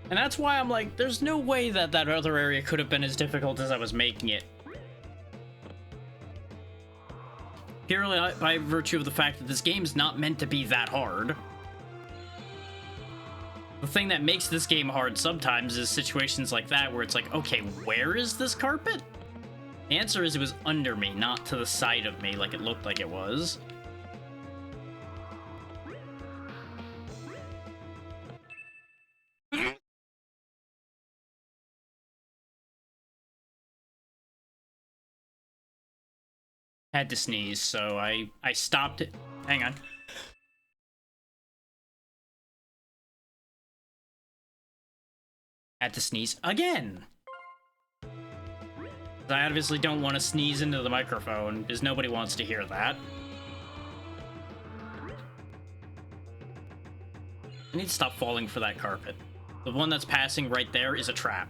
And that's why I'm like, there's no way that that other area could have been as difficult as I was making it. Purely by virtue of the fact that this game's not meant to be that hard. The thing that makes this game hard sometimes is situations like that where it's like, okay, where is this carpet? The answer is it was under me, not to the side of me like it looked like it was. Had to sneeze, so I stopped it. Hang on. Had to sneeze again. I obviously don't want to sneeze into the microphone, because nobody wants to hear that. I need to stop falling for that carpet. The one that's passing right there is a trap.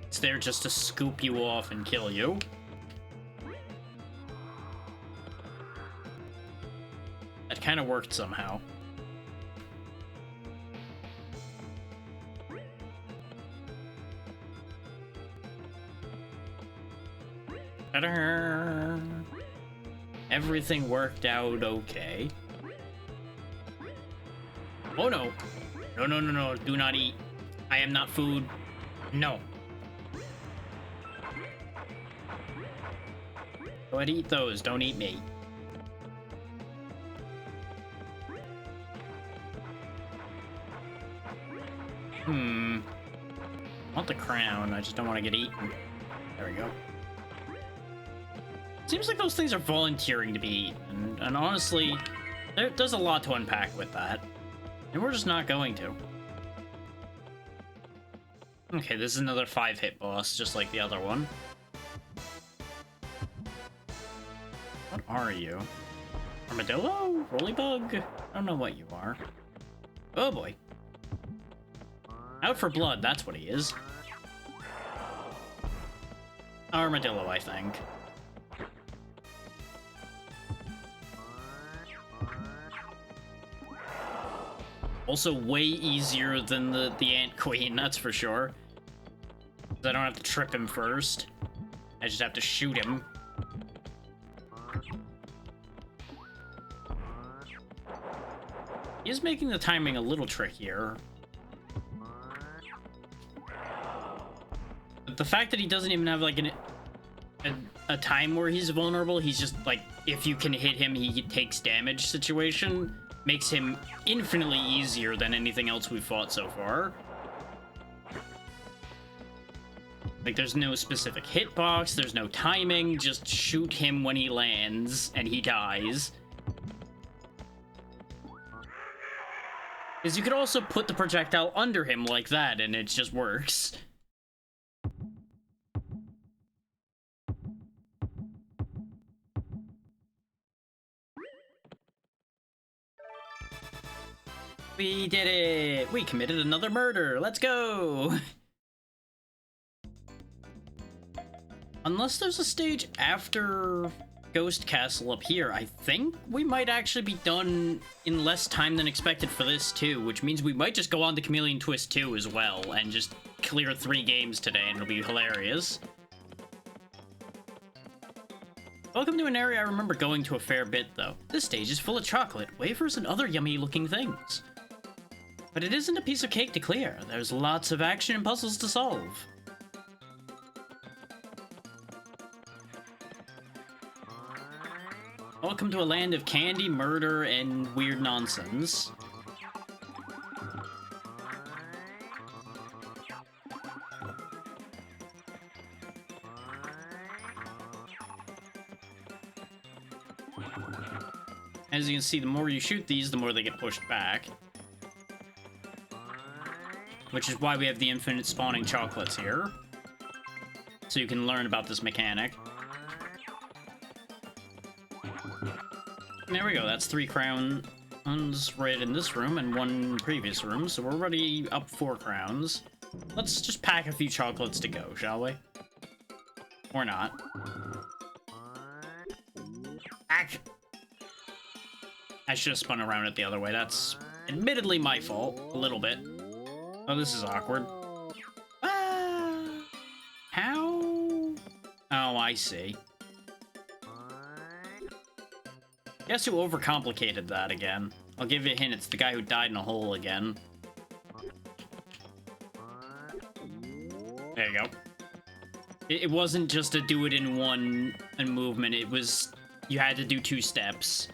It's there just to scoop you off and kill you. That kind of worked somehow. Ta-da! Everything worked out okay. Oh no! No, no, no, no, do not eat. I am not food. No. Go ahead and eat those, don't eat me. I want the crown, I just don't want to get eaten. There we go. Seems like those things are volunteering to be eaten, and honestly, there's a lot to unpack with that. And we're just not going to. Okay, this is another 5-hit boss, just like the other one. What are you? Armadillo? Rolly-bug? I don't know what you are. Oh boy. Out for blood, that's what he is. Armadillo, I think. Also way easier than the Ant Queen, that's for sure. I don't have to trip him first. I just have to shoot him. He is making the timing a little trickier. But the fact that he doesn't even have like a time where he's vulnerable, he's just like, if you can hit him, he takes damage situation, makes him infinitely easier than anything else we've fought so far. Like, there's no specific hitbox, there's no timing, just shoot him when he lands, and he dies. Because you could also put the projectile under him like that, and it just works. We did it! We committed another murder! Let's go! Unless there's a stage after Ghost Castle up here, I think we might actually be done in less time than expected for this too, which means we might just go on to Chameleon Twist 2 as well, and just clear 3 games today, and it'll be hilarious. Welcome to an area I remember going to a fair bit, though. This stage is full of chocolate, wafers, and other yummy-looking things. But it isn't a piece of cake to clear. There's lots of action and puzzles to solve. Welcome to a land of candy, murder, and weird nonsense. As you can see, the more you shoot these, the more they get pushed back. Which is why we have the infinite spawning chocolates here. So you can learn about this mechanic. There we go, that's 3 crowns right in this room and 1 previous room, so we're already up 4 crowns. Let's just pack a few chocolates to go, shall we? Or not. Action! I should have spun around it the other way. That's admittedly my fault, a little bit. Oh, this is awkward. Ah! How? Oh, I see. Guess who overcomplicated that again? I'll give you a hint, it's the guy who died in a hole again. There you go. It wasn't just a do it in one movement, it was... you had to do 2 steps.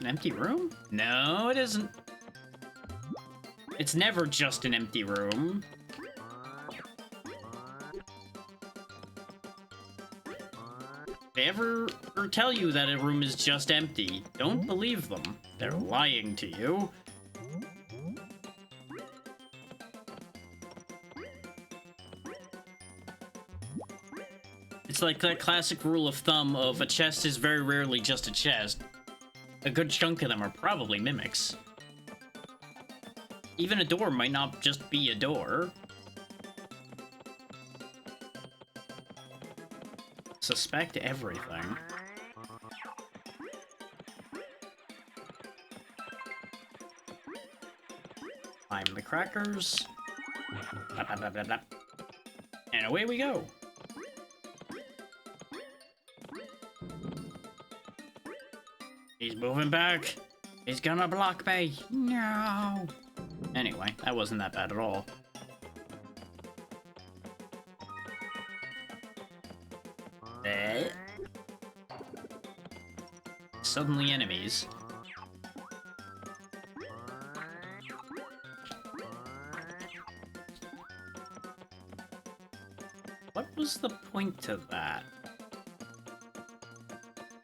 An empty room? No, it isn't. It's never just an empty room. they ever tell you that a room is just empty, don't believe them. They're lying to you. It's like that classic rule of thumb of a chest is very rarely just a chest. A good chunk of them are probably mimics. Even a door might not just be a door. Suspect everything. Climb the crackers. Blah, blah, blah, blah, blah. And away we go. He's moving back. He's gonna block me. No. Anyway, that wasn't that bad at all. Suddenly enemies. What was the point to that?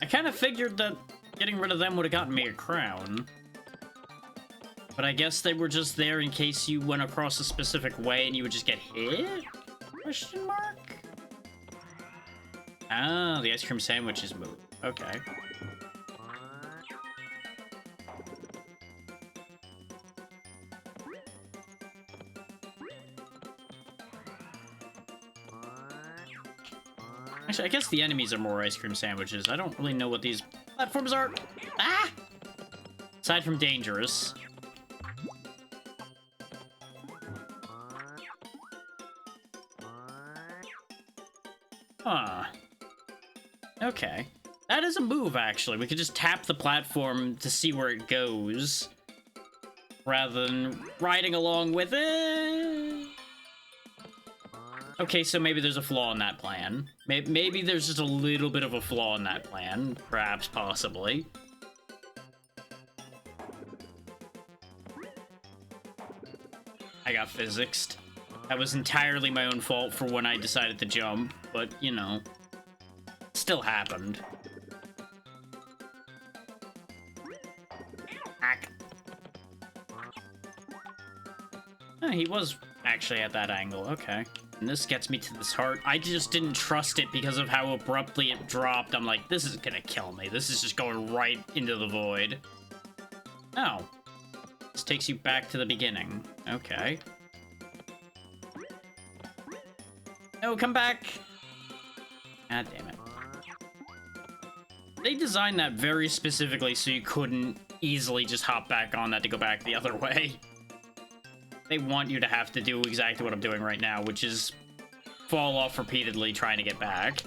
I kind of figured that getting rid of them would have gotten me a crown. But I guess they were just there in case you went across a specific way and you would just get hit? Question mark? Ah, the ice cream sandwiches move. Okay. Actually, I guess the enemies are more ice cream sandwiches. I don't really know what these platforms are. Ah! Aside from dangerous. Huh. Okay. That is a move, actually. We could just tap the platform to see where it goes, rather than riding along with it. Okay, so maybe there's a flaw in that plan. Maybe there's just a little bit of a flaw in that plan. Perhaps, possibly. I got physicsed. That was entirely my own fault for when I decided to jump, but, you know, still happened. Ack. Oh, he was actually at that angle, okay. And this gets me to this heart. I just didn't trust it because of how abruptly it dropped. I'm like, this is gonna kill me. This is just going right into the void. Oh. This takes you back to the beginning. Okay. No, come back! God damn it. They designed that very specifically so you couldn't easily just hop back on that to go back the other way. They want you to have to do exactly what I'm doing right now, which is fall off repeatedly trying to get back.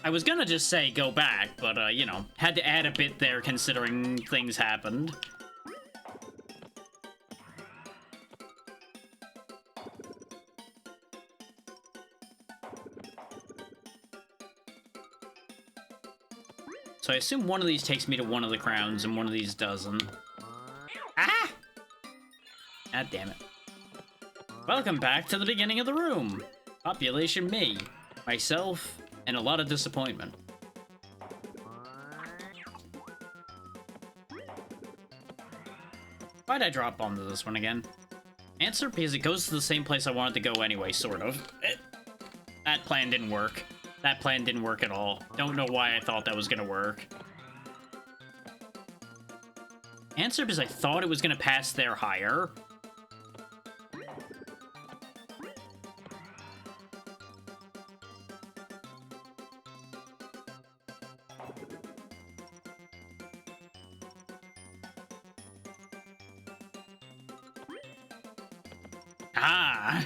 I was gonna just say go back, but, you know, had to add a bit there considering things happened. So I assume one of these takes me to one of the crowns and one of these doesn't. Ah! God damn it. Welcome back to the beginning of the room. Population me, myself, and a lot of disappointment. Why'd I drop onto this one again? Answer, because it goes to the same place I wanted to go anyway, sort of. That plan didn't work. That plan didn't work at all. Don't know why I thought that was gonna work. Answer, because I thought it was gonna pass there higher. Ah!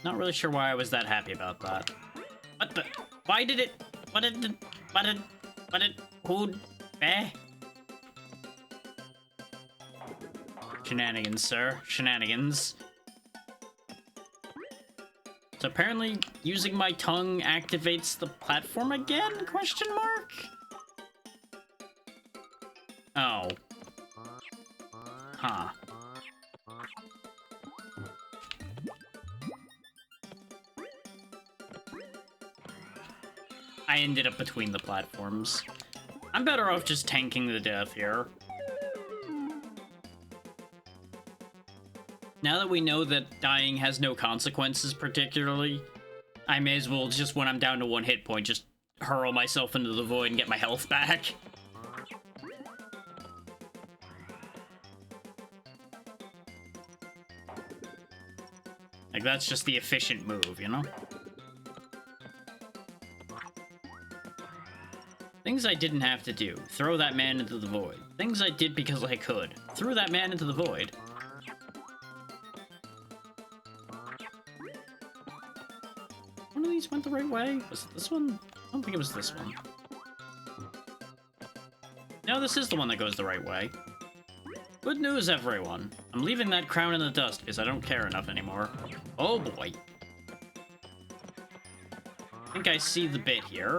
Not really sure why I was that happy about that. What the? Why did it? What did? Who? Eh? Shenanigans, sir. Shenanigans. So apparently, using my tongue activates the platform again? Question mark? Oh. Huh. I ended up between the platforms. I'm better off just tanking the death here. Now that we know that dying has no consequences particularly, I may as well just, when I'm down to 1 hit point, just hurl myself into the void and get my health back. Like, that's just the efficient move, you know? Things I didn't have to do. Throw that man into the void. Things I did because I could. Threw that man into the void. One of these went the right way? Was it this one? I don't think it was this one. No, this is the one that goes the right way. Good news, everyone. I'm leaving that crown in the dust because I don't care enough anymore. Oh boy. I think I see the bit here.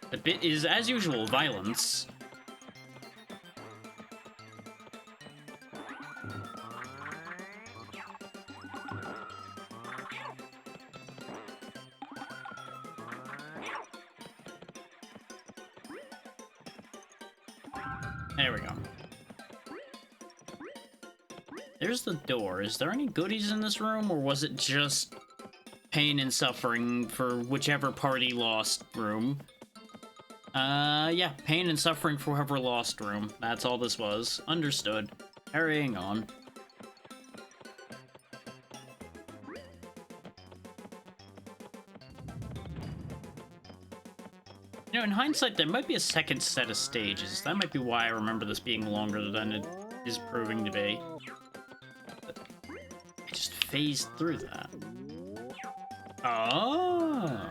The bit is, as usual, violence. There we go. There's the door. Is there any goodies in this room, or was it just pain and suffering for whichever party lost room? Yeah, pain and suffering for whoever lost room. That's all this was. Understood. Carrying on. You know, in hindsight, there might be a second set of stages. That might be why I remember this being longer than it is proving to be. But I just phased through that. Oh.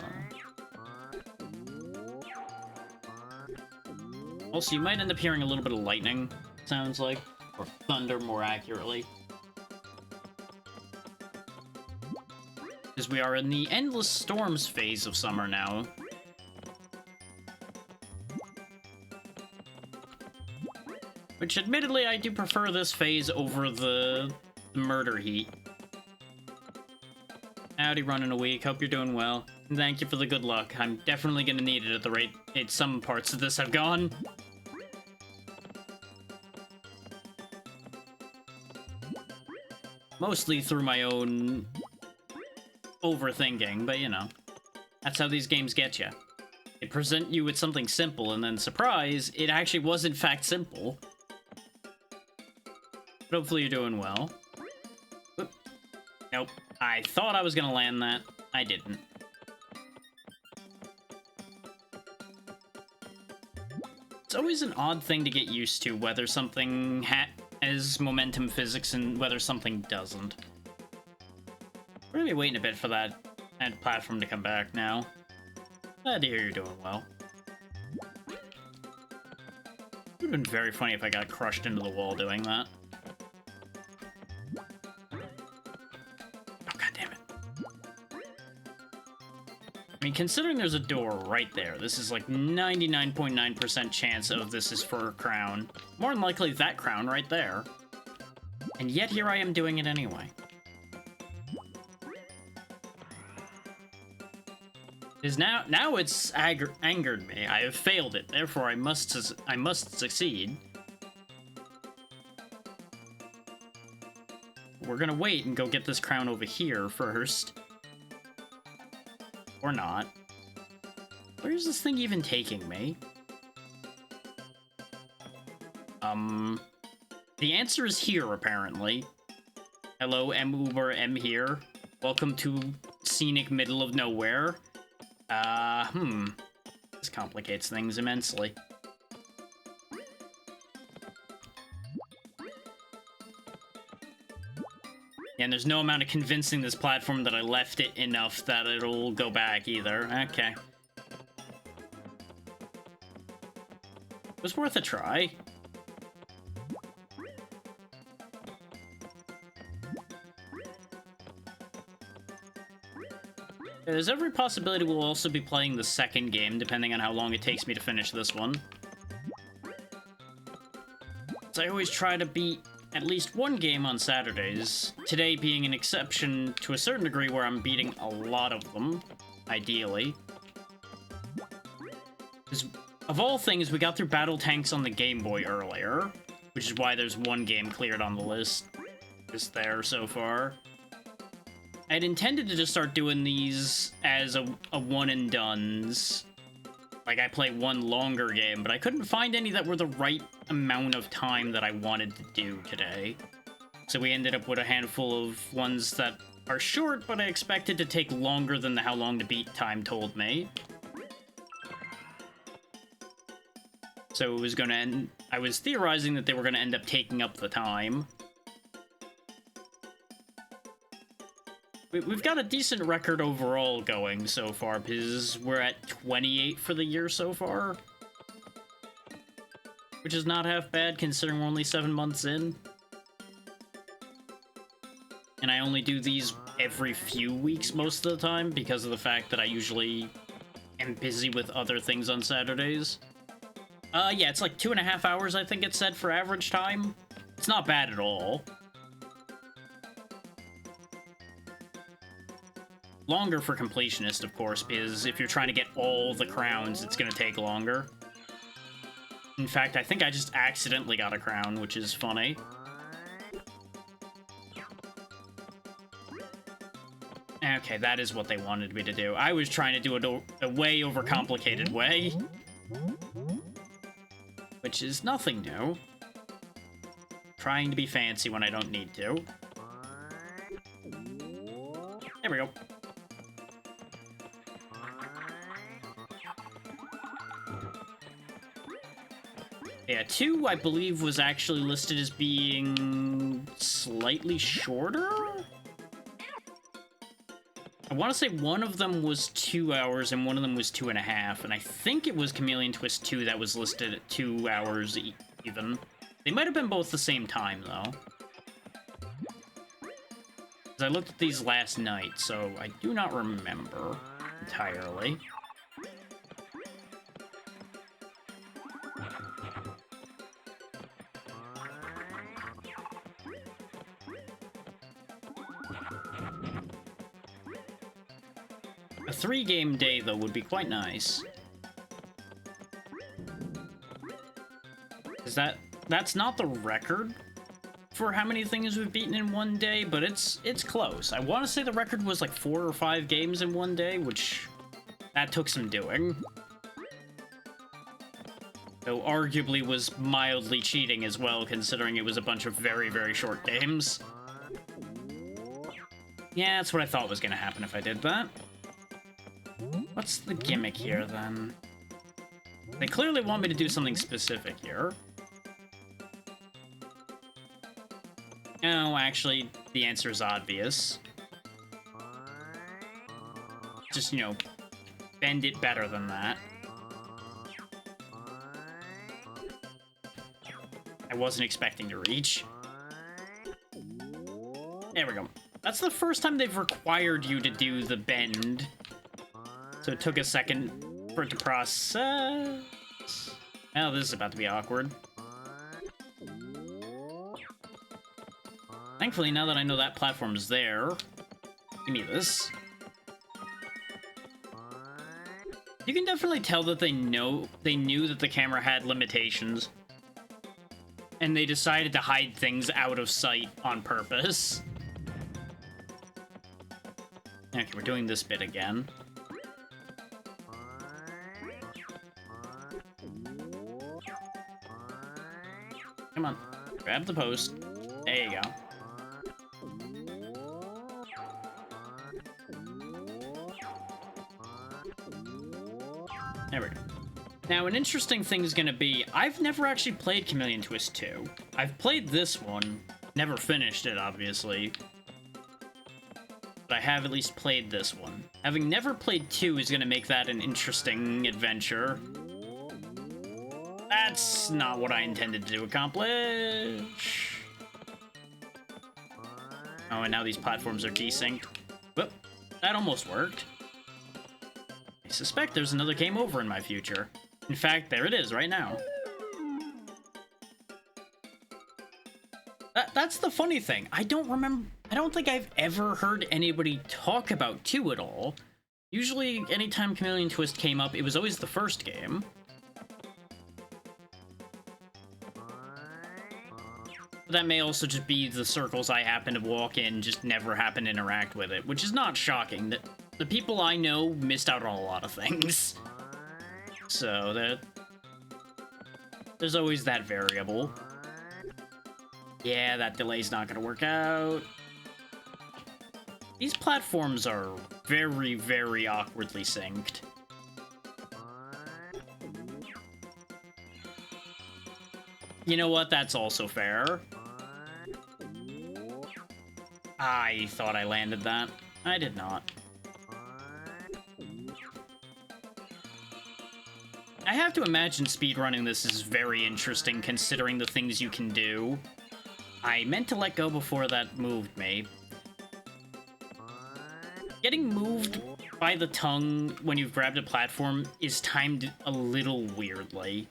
Also, you might end up hearing a little bit of lightning, sounds like. Or thunder, more accurately. Because we are in the endless storms phase of summer now. Which, admittedly, I do prefer this phase over the murder heat. Howdy, running a week. Hope you're doing well. And thank you for the good luck. I'm definitely gonna need it at the rate some parts of this have gone. Mostly through my own overthinking, but you know. That's how these games get you. They present you with something simple, and then, surprise, it actually was in fact simple. But hopefully you're doing well. Oop. Nope. I thought I was gonna land that. I didn't. It's always an odd thing to get used to, whether something has momentum physics and whether something doesn't. We're gonna be waiting a bit for that platform to come back now. Glad to hear you're doing well. It would have been very funny if I got crushed into the wall doing that. I mean, considering there's a door right there, this is like 99.9% chance of this is for a crown. More than likely that crown right there. And yet here I am doing it anyway. Is now it's angered me. I have failed it, therefore I must succeed. We're gonna wait and go get this crown over here first. Or not. Where's this thing even taking me? The answer is here, apparently. Hello, M Uber M here. Welcome to scenic middle of nowhere. This complicates things immensely. And there's no amount of convincing this platform that I left it enough that it'll go back either. Okay. It was worth a try. There's every possibility we'll also be playing the second game, depending on how long it takes me to finish this one. So I always try to beat at least one game on Saturdays, today being an exception to a certain degree where I'm beating a lot of them, ideally. Of all things, we got through Battle Tanks on the Game Boy earlier, which is why there's one game cleared on the list just there so far. I'd intended to just start doing these as a one and dones. Like, I play one longer game, but I couldn't find any that were the right amount of time that I wanted to do today. So we ended up with a handful of ones that are short, but I expected to take longer than the how long to beat time told me. So it was gonna end... I was theorizing that they were gonna end up taking up the time. We've got a decent record overall going so far, because we're at 28 for the year so far. Which is not half bad, considering we're only 7 months in. And I only do these every few weeks most of the time, because of the fact that I usually am busy with other things on Saturdays. Yeah, it's like 2.5 hours, I think it said, for average time. It's not bad at all. Longer for completionist, of course, because if you're trying to get all the crowns, it's going to take longer. In fact, I think I just accidentally got a crown, which is funny. Okay, that is what they wanted me to do. I was trying to do it a way overcomplicated way. Which is nothing new. Trying to be fancy when I don't need to. There we go. Yeah, 2, I believe, was actually listed as being slightly shorter? I want to say one of them was 2 hours and one of them was 2.5, and I think it was Chameleon Twist 2 that was listed at 2 hours even. They might have been both the same time, though. Because I looked at these last night, so I do not remember entirely. A 3-game day, though, would be quite nice. Is that's not the record for how many things we've beaten in one day, but it's close. I want to say the record was like 4 or 5 games in one day, which that took some doing. Though arguably was mildly cheating as well, considering it was a bunch of very, very short games. Yeah, that's what I thought was going to happen if I did that. What's the gimmick here, then? They clearly want me to do something specific here. No, actually, the answer is obvious. Just, you know, bend it better than that. I wasn't expecting to reach. There we go. That's the first time they've required you to do the bend. So it took a second for it to process. Oh, this is about to be awkward. Thankfully, now that I know that platform's there, give me this. You can definitely tell that they knew that the camera had limitations. And they decided to hide things out of sight on purpose. Okay, we're doing this bit again. Come on, grab the post. There you go. There we go. Now, an interesting thing is going to be, I've never actually played Chameleon Twist 2. I've played this one, never finished it, obviously. But I have at least played this one. Having never played 2 is going to make that an interesting adventure. That's not what I intended to accomplish. Oh, and now these platforms are desynced. Whoop, that almost worked. I suspect there's another game over in my future. In fact, there it is right now. That's the funny thing. I don't think I've ever heard anybody talk about 2 at all. Usually, anytime Chameleon Twist came up, it was always the first game. That may also just be the circles I happen to walk in just never happen to interact with it, which is not shocking. The people I know missed out on a lot of things. So there's always that variable. Yeah, that delay's not gonna work out. These platforms are very, very awkwardly synced. You know what? That's also fair. I thought I landed that. I did not. I have to imagine speedrunning this is very interesting considering the things you can do. I meant to let go before that moved me. Getting moved by the tongue when you've grabbed a platform is timed a little weirdly.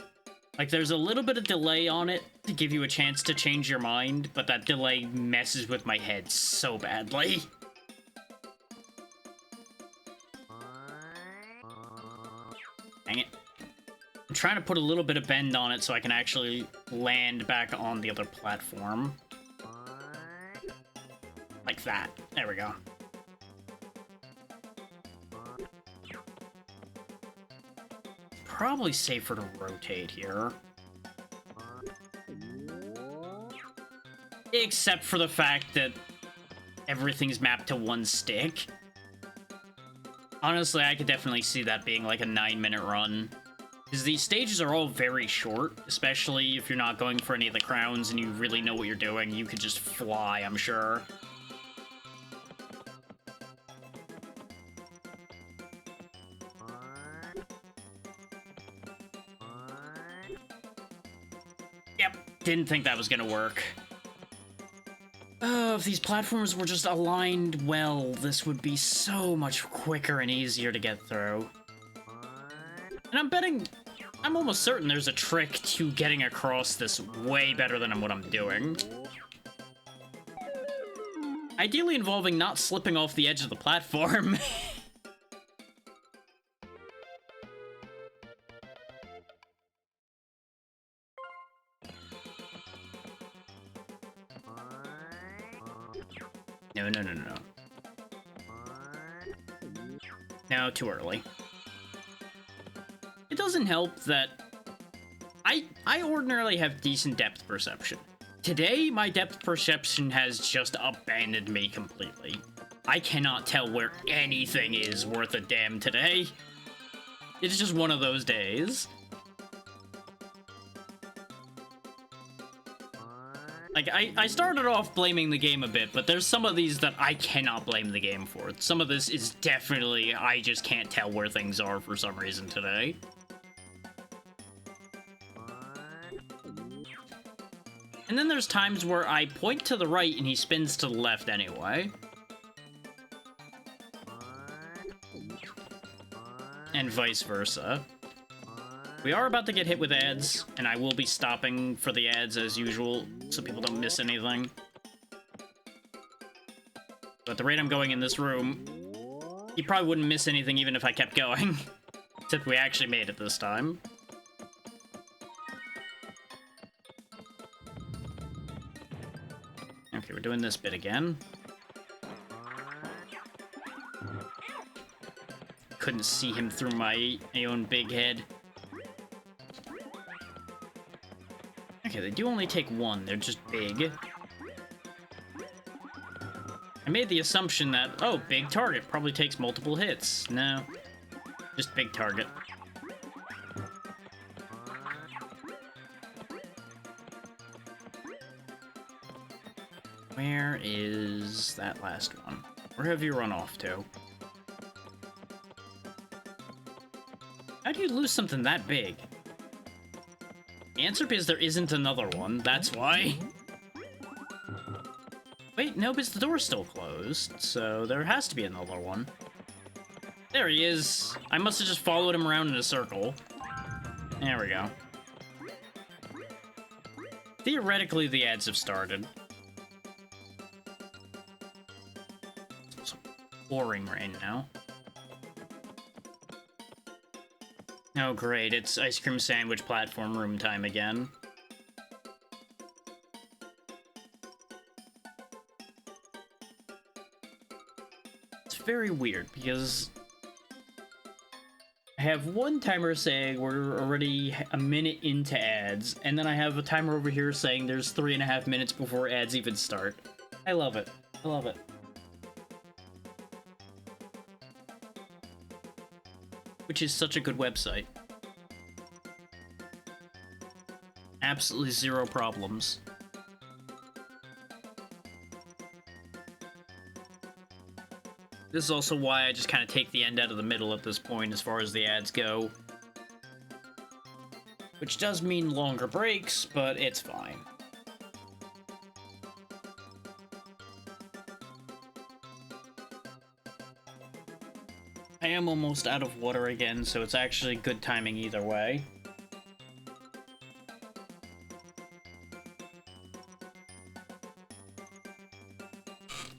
Like, there's a little bit of delay on it to give you a chance to change your mind, but that delay messes with my head so badly. Dang it. I'm trying to put a little bit of bend on it so I can actually land back on the other platform. Like that. There we go. Probably safer to rotate here. Except for the fact that everything's mapped to one stick. Honestly, I could definitely see that being like a 9-minute run. Because these stages are all very short, especially if you're not going for any of the crowns and you really know what you're doing. You could just fly, I'm sure. Yep, didn't think that was gonna work. Oh, if these platforms were just aligned well, this would be so much quicker and easier to get through. And I'm almost certain there's a trick to getting across this way better than what I'm doing. Ideally involving not slipping off the edge of the platform. No. No, too early. It doesn't help that I ordinarily have decent depth perception. Today, my depth perception has just abandoned me completely. I cannot tell where anything is worth a damn today. It's just one of those days. Like, I started off blaming the game a bit, but there's some of these that I cannot blame the game for. Some of this is definitely, I just can't tell where things are for some reason today. And then there's times where I point to the right and he spins to the left anyway. And vice versa. We are about to get hit with ads, and I will be stopping for the ads as usual, so people don't miss anything. But at the rate I'm going in this room, you probably wouldn't miss anything even if I kept going. Except we actually made it this time. Okay, we're doing this bit again. Couldn't see him through my own big head. Okay, they do only take one. They're just big. I made the assumption that, oh, big target probably takes multiple hits. No, just big target. Where is that last one? Where have you run off to? How do you lose something that big? The answer is there isn't another one, that's why. Wait, no, because the door's still closed, so there has to be another one. There he is. I must have just followed him around in a circle. There we go. Theoretically, the ads have started. It's pouring rain now. Oh, great. It's ice cream sandwich platform room time again. it's very weird because I have one timer saying we're already a minute into ads, and then I have a timer over here saying there's 3.5 minutes before ads even start. I love it. I love it. Which is such a good website. Absolutely zero problems. This is also why I just kind of take the end out of the middle at this point as far as the ads go. Which does mean longer breaks, but it's fine. I am almost out of water again, so it's actually good timing either way.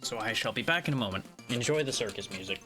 So I shall be back in a moment. Enjoy the circus music.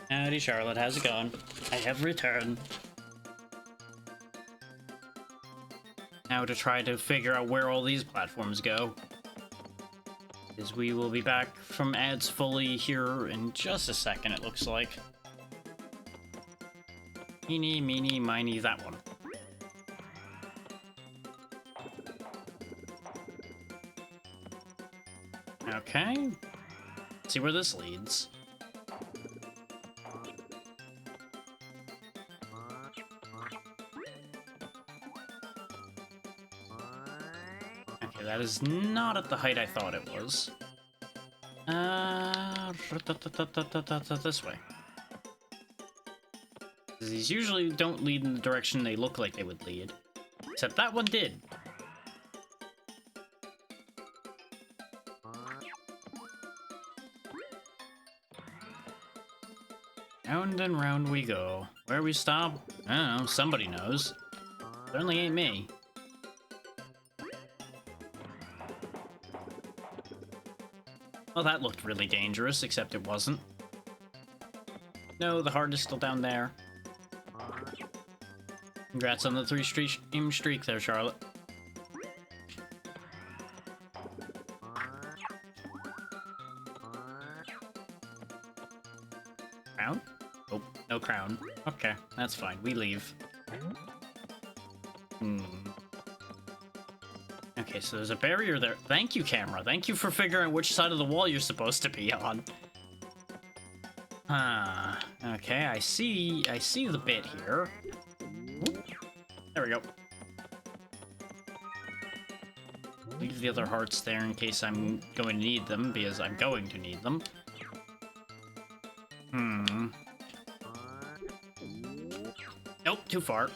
Howdy, Charlotte. How's it going? I have returned. Now to try to figure out where all these platforms go. Because we will be back from ads fully here in just a second, it looks like. Eeny, meeny, miny, that one. Okay. Let's see where this leads. Okay, that is not at the height I thought it was. This way. These usually don't lead in the direction they look like they would lead. Except that one did. Round and round we go. Where we stop? I don't know, somebody knows. Certainly ain't me. Well, that looked really dangerous, except it wasn't. No, the heart is still down there. Congrats on the 3-stream streak there, Charlotte. Crown? Oh, no crown. Okay, that's fine. We leave. Okay, Okay, so there's a barrier there. Thank you, camera. Thank you for figuring out which side of the wall you're supposed to be on. Okay, I see the bit here. Whoop. There we go. Leave the other hearts there in case I'm going to need them, because I'm going to need them. Nope, too far.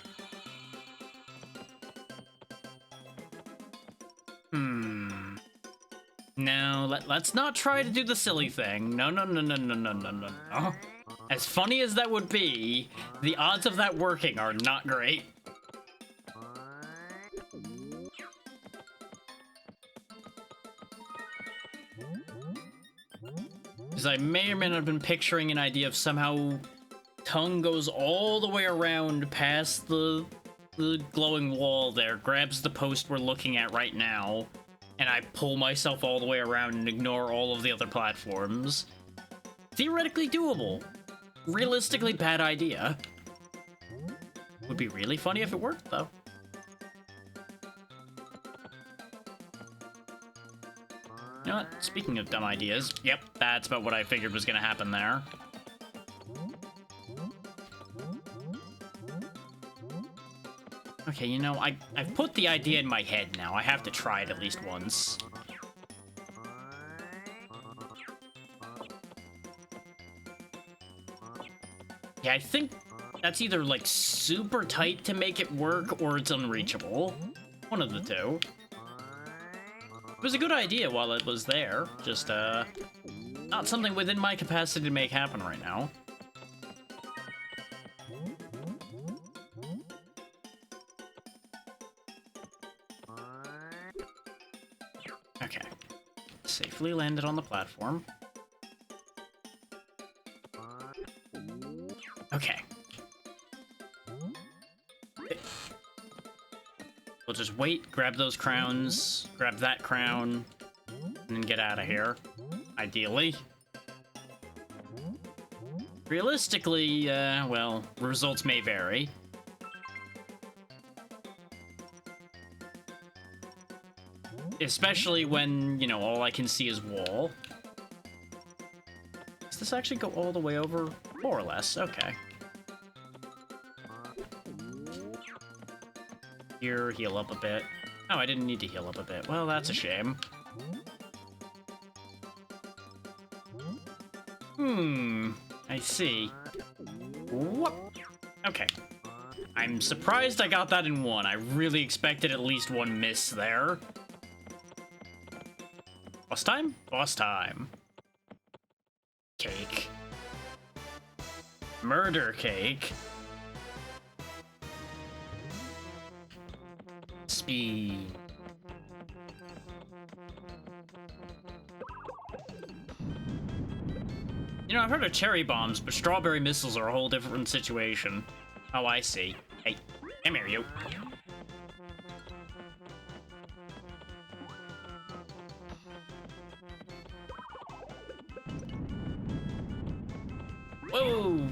No, let's not try to do the silly thing. No. As funny as that would be, the odds of that working are not great. Because I may or may not have been picturing an idea of somehow tongue goes all the way around past the glowing wall there, grabs the post we're looking at right now, and I pull myself all the way around and ignore all of the other platforms. Theoretically doable. Realistically bad idea. Would be really funny if it worked, though. You know what? Speaking of dumb ideas, yep, that's about what I figured was gonna happen there. Okay, you know, I've put the idea in my head now. I have to try it at least once. Yeah, I think that's either, like, super tight to make it work, or it's unreachable. One of the two. It was a good idea while it was there, just, not something within my capacity to make happen right now. Okay. Safely landed on the platform. Okay. We'll just wait, grab those crowns, grab that crown, and then get out of here. Ideally. Realistically, well, results may vary. Especially when, you know, all I can see is wall. Does this actually go all the way over? More or less, okay. Here, heal up a bit. Oh, I didn't need to heal up a bit. Well, that's a shame. I see. Whoop. Okay. I'm surprised I got that in one. I really expected at least one miss there. Boss time? Boss time. Cake. Murder cake. Speed. You know, I've heard of cherry bombs, but strawberry missiles are a whole different situation. Oh, I see. Hey, come here, you. Whoa!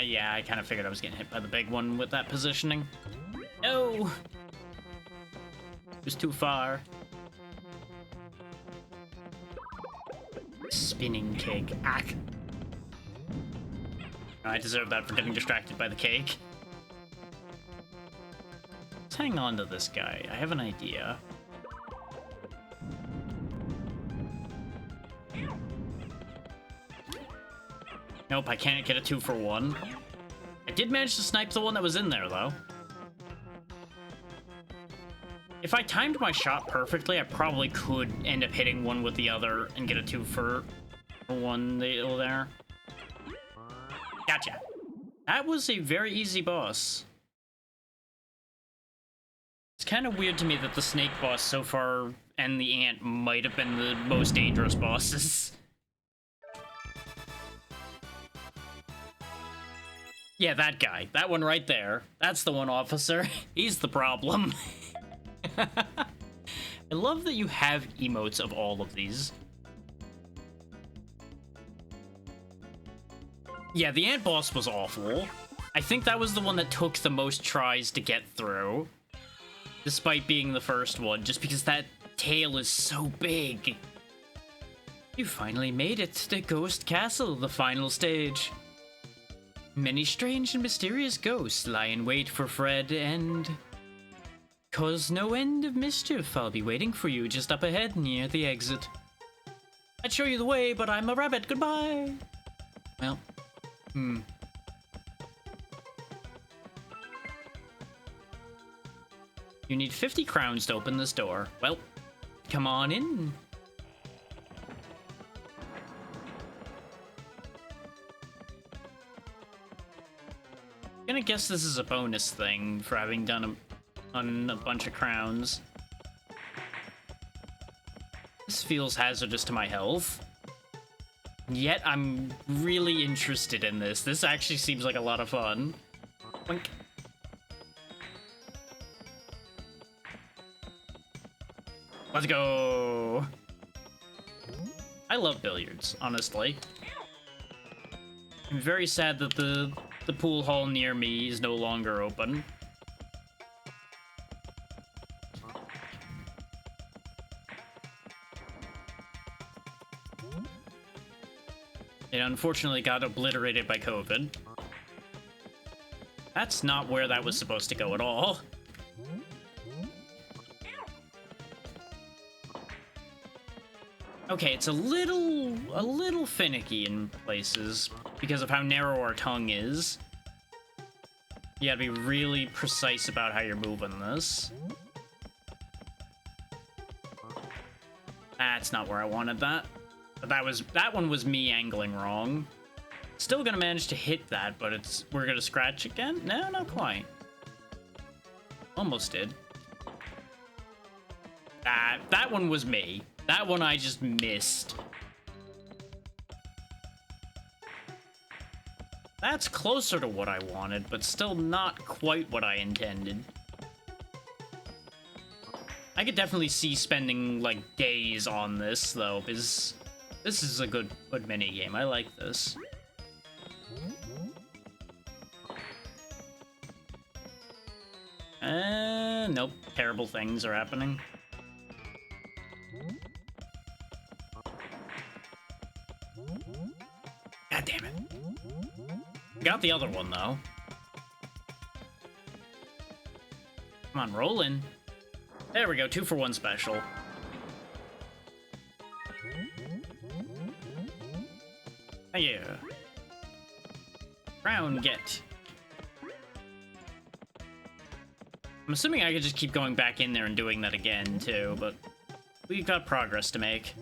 Yeah, I kind of figured I was getting hit by the big one with that positioning. No! It was too far. Spinning cake. Ack. I deserve that for getting distracted by the cake. Let's hang on to this guy. I have an idea. Nope, I can't get a 2-for-1. I did manage to snipe the one that was in there, though. If I timed my shot perfectly, I probably could end up hitting one with the other and get a 2-for-1 there. Gotcha. That was a very easy boss. It's kind of weird to me that the snake boss so far and the ant might have been the most dangerous bosses. Yeah, that guy. That one right there. That's the one, officer. He's the problem. I love that you have emotes of all of these. Yeah, the ant boss was awful. I think that was the one that took the most tries to get through. Despite being the first one, just because that tail is so big. You finally made it to Ghost Castle, the final stage. Many strange and mysterious ghosts lie in wait for Fred and cause no end of mischief. I'll be waiting for you just up ahead near the exit. I'd show you the way, but I'm a rabbit. Goodbye. Well, You need 50 crowns to open this door. Well, come on in. I'm gonna guess this is a bonus thing for having done a bunch of crowns. This feels hazardous to my health. Yet I'm really interested in this. This actually seems like a lot of fun. Boink. Let's go. I love billiards, honestly. I'm very sad that the pool hall near me is no longer open. It unfortunately got obliterated by COVID. That's not where that was supposed to go at all. Okay, it's a little finicky in places because of how narrow our tongue is. You gotta be really precise about how you're moving this. That's not where I wanted that. But that one was me angling wrong. Still gonna manage to hit that, but we're gonna scratch again? No, not quite. Almost did. That one was me. That one I just missed. That's closer to what I wanted, but still not quite what I intended. I could definitely see spending, like, days on this, though, because this is a good mini game. I like this. Nope. Terrible things are happening. God damn it. Got the other one, though. Come on, roll in. There we go, 2-for-1 special. Yeah. Crown get. I'm assuming I could just keep going back in there and doing that again, too, but we've got progress to make.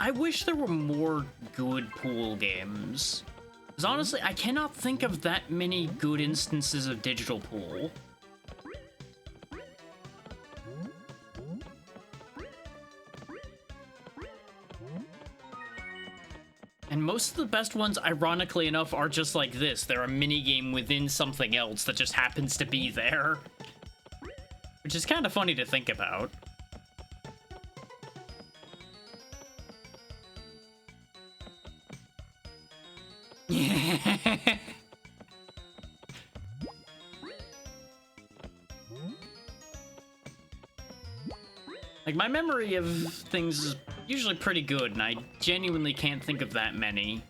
I wish there were more good pool games. Because honestly, I cannot think of that many good instances of digital pool. And most of the best ones, ironically enough, are just like this. They're a mini-game within something else that just happens to be there. Which is kind of funny to think about. Like, my memory of things is usually pretty good, and I genuinely can't think of that many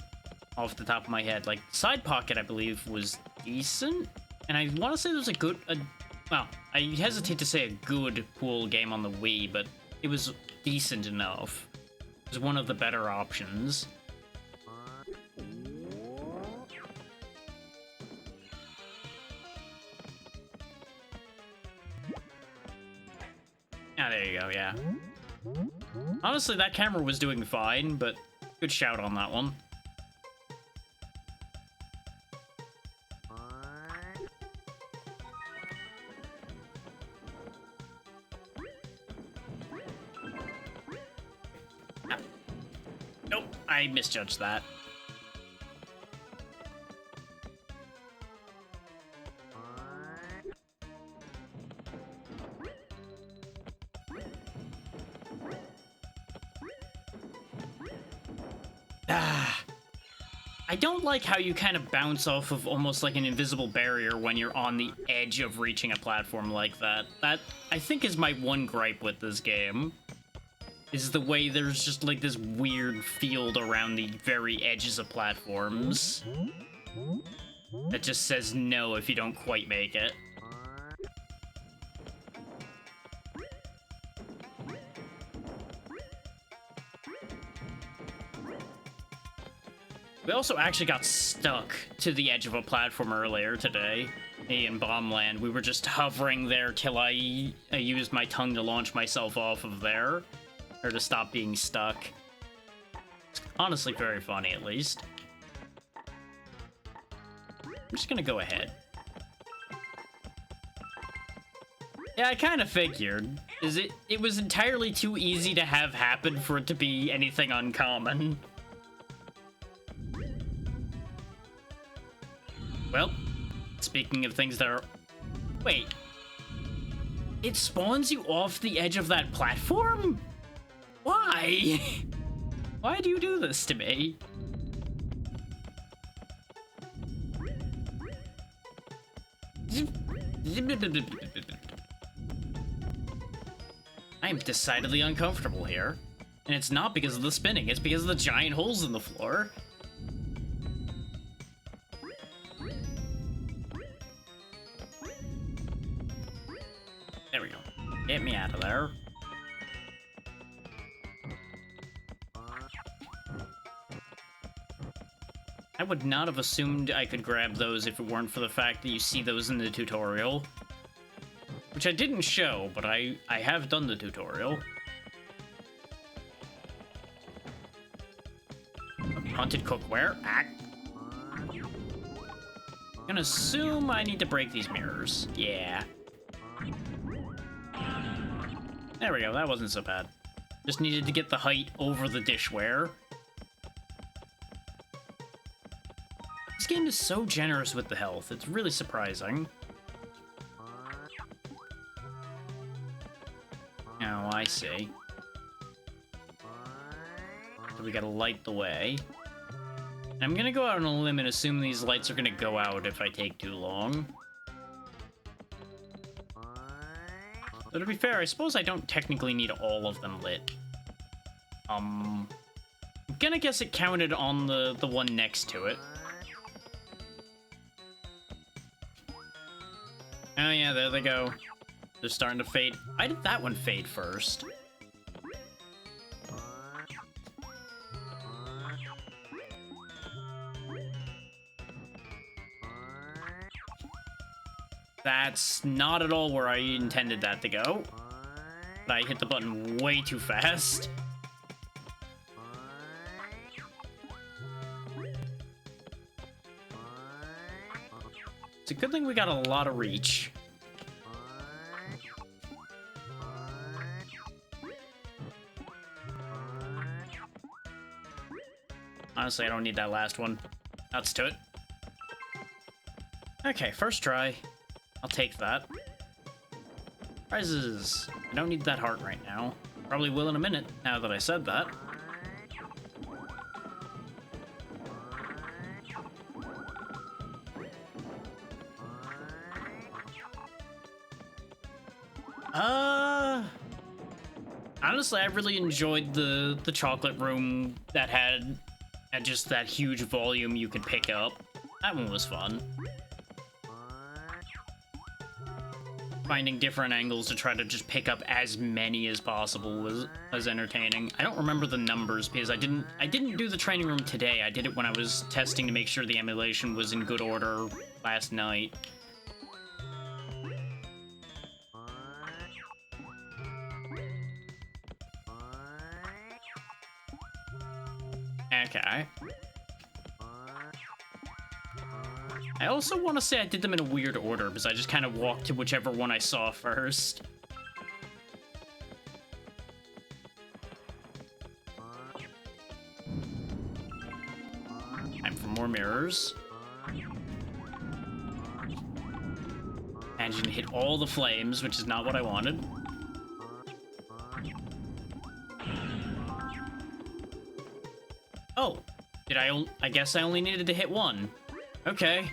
off the top of my head. Like, Side Pocket, I believe, was decent, and I want to say there was well, I hesitate to say a good pool game on the Wii, but it was decent enough. It was one of the better options. Ah, there you go, yeah. Honestly, that camera was doing fine, but good shout on that one. Ah. Nope, I misjudged that. I don't like how you kind of bounce off of almost like an invisible barrier when you're on the edge of reaching a platform like that. That, I think, is my one gripe with this game. Is the way there's just like this weird field around the very edges of platforms that just says no if you don't quite make it. We also actually got stuck to the edge of a platform earlier today in Bombland. We were just hovering there till I used my tongue to launch myself off of there, or to stop being stuck. It's honestly very funny, at least. I'm just gonna go ahead. Yeah, I kind of figured. It was entirely too easy to have happen for it to be anything uncommon. Well, speaking of things that are... Wait. It spawns you off the edge of that platform? Why? Why do you do this to me? I am decidedly uncomfortable here. And it's not because of the spinning, it's because of the giant holes in the floor. There we go. Get me out of there. I would not have assumed I could grab those if it weren't for the fact that you see those in the tutorial. Which I didn't show, but I have done the tutorial. Haunted cookware. Ah. I'm gonna assume I need to break these mirrors. Yeah. There we go, that wasn't so bad. Just needed to get the height over the dishware. This game is so generous with the health, it's really surprising. Oh, I see. So we gotta light the way. And I'm gonna go out on a limb and assume these lights are gonna go out if I take too long. So to be fair, I suppose I don't technically need all of them lit. I'm gonna guess it counted on the one next to it. Oh yeah, there they go. They're starting to fade. Why did that one fade first? That's not at all where I intended that to go. But I hit the button way too fast. It's a good thing we got a lot of reach. Honestly, I don't need that last one. Nuts to it. Okay, first try. I'll take that. Prizes. I don't need that heart right now. Probably will in a minute, now that I said that. Honestly, I really enjoyed the chocolate room that had just that huge volume you could pick up. That one was fun. Finding different angles to try to just pick up as many as possible was entertaining. I don't remember the numbers because I didn't do the training room today. I did it when I was testing to make sure the emulation was in good order last night. Okay. I also want to say I did them in a weird order because I just kind of walked to whichever one I saw first. Time for more mirrors. And you can hit all the flames, which is not what I wanted. Oh, I guess I only needed to hit one. Okay.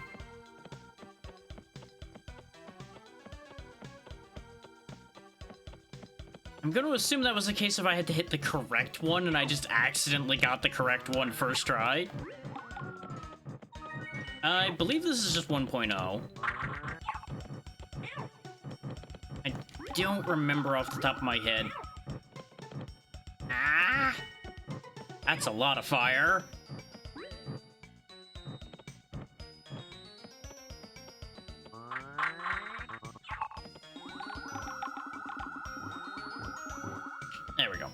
I'm gonna assume that was a case of I had to hit the correct one and I just accidentally got the correct one first try. I believe this is just 1.0. I don't remember off the top of my head. Ah! That's a lot of fire. There we go.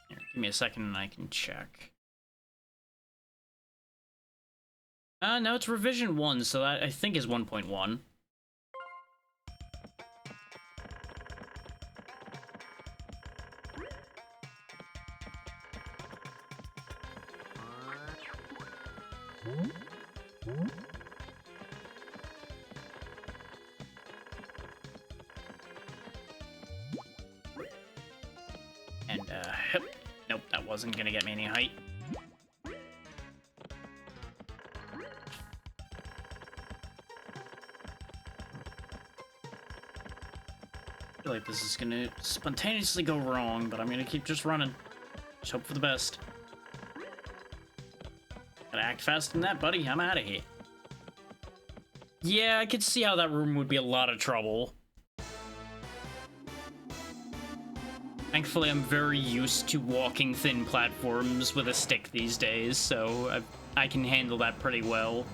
Here, give me a second and I can check. No, it's revision 1, so that I think is 1.1. And, nope, that wasn't gonna get me any height. I feel like this is gonna spontaneously go wrong, but I'm gonna keep just running. Just hope for the best. Gotta act fast in that, buddy. I'm out of here. Yeah, I could see how that room would be a lot of trouble. Thankfully, I'm very used to walking thin platforms with a stick these days, so I can handle that pretty well.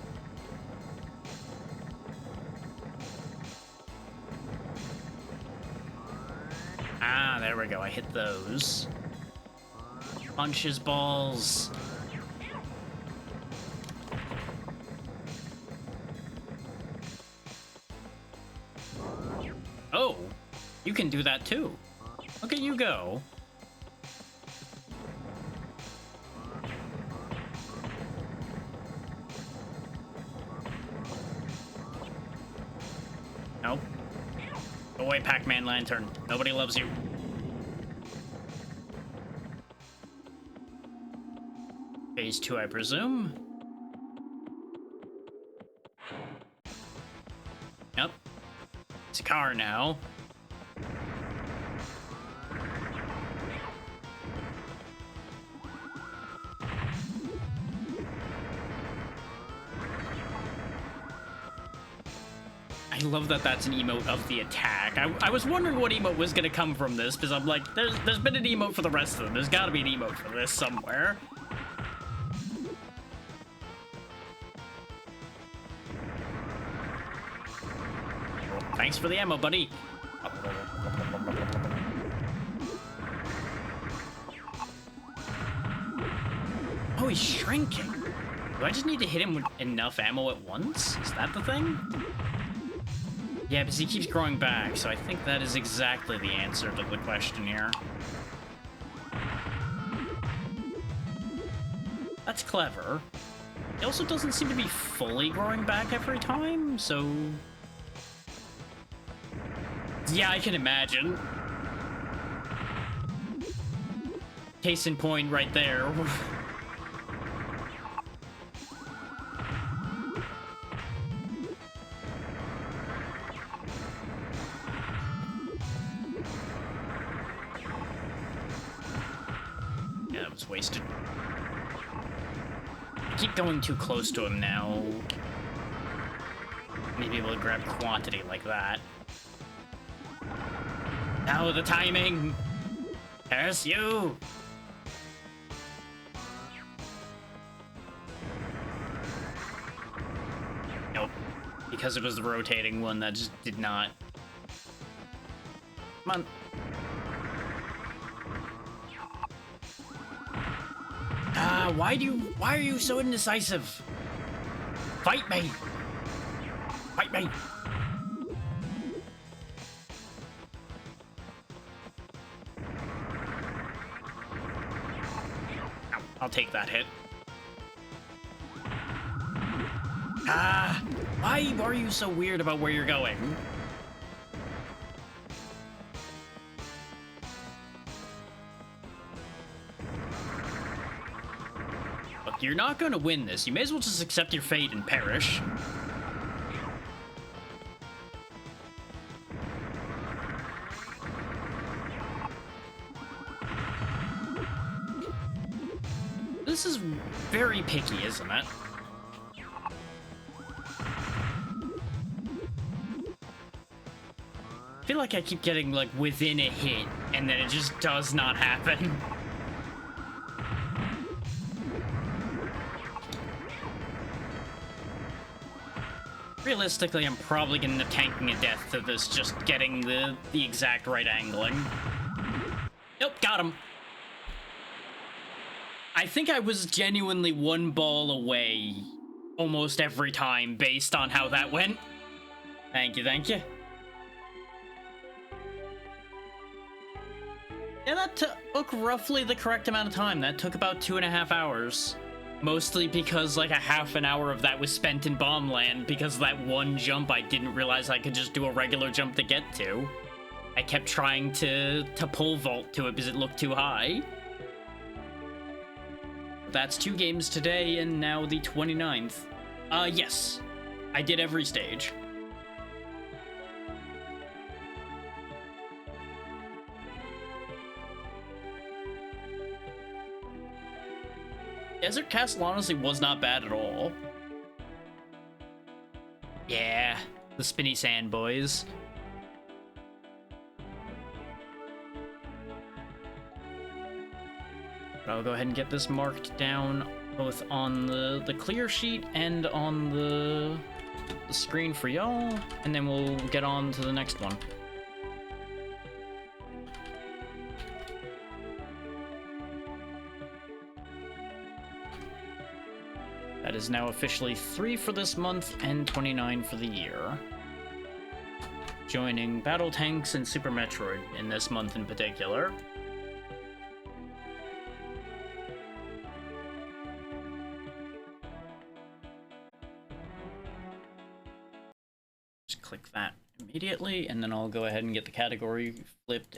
Ah, there we go. I hit those. Punch his balls. Oh, you can do that too. Look at you go. Nope. Go away, Pac-Man Lantern. Nobody loves you. Phase 2, I presume. Yep. It's a car now. I love that that's an emote of the attack. I was wondering what emote was gonna come from this, because I'm like, there's been an emote for the rest of them. There's gotta be an emote for this somewhere. Thanks for the ammo, buddy. Oh, he's shrinking. Do I just need to hit him with enough ammo at once? Is that the thing? Yeah, because he keeps growing back, so I think that is exactly the answer to the question here. That's clever. He also doesn't seem to be fully growing back every time, so... Yeah, I can imagine. Case in point right there. Yeah, that was wasted. I keep going too close to him now. Maybe able to grab quantity like that. Now the timing! Curse you! Nope. Because it was the rotating one, that just did not. Come on. Ah, why are you so indecisive? Fight me! Fight me! I'll take that hit. Ah! Why are you so weird about where you're going? look, you're not gonna win this. You may as well just accept your fate and perish. This is very picky, isn't it? I feel like I keep getting, like, within a hit, and then it just does not happen. Realistically, I'm probably gonna end up tanking a death to this, just getting the exact right angling. Nope, got him. I think I was genuinely one ball away almost every time based on how that went. Thank you, thank you. Yeah, that took roughly the correct amount of time. That took about 2.5 hours. Mostly because like a half an hour of that was spent in bomb land because of that one jump I didn't realize I could just do a regular jump to get to. I kept trying to pole vault to it because it looked too high. That's 2 games today and now the 29th. Yes. I did every stage. Desert Castle honestly was not bad at all. Yeah, the spinny sand boys. But I'll go ahead and get this marked down both on the clear sheet and on the screen for y'all, and then we'll get on to the next one. That is now officially 3 for this month and 29 for the year. Joining Battle Tanks and Super Metroid in this month in particular. Just click that immediately, and then I'll go ahead and get the category flipped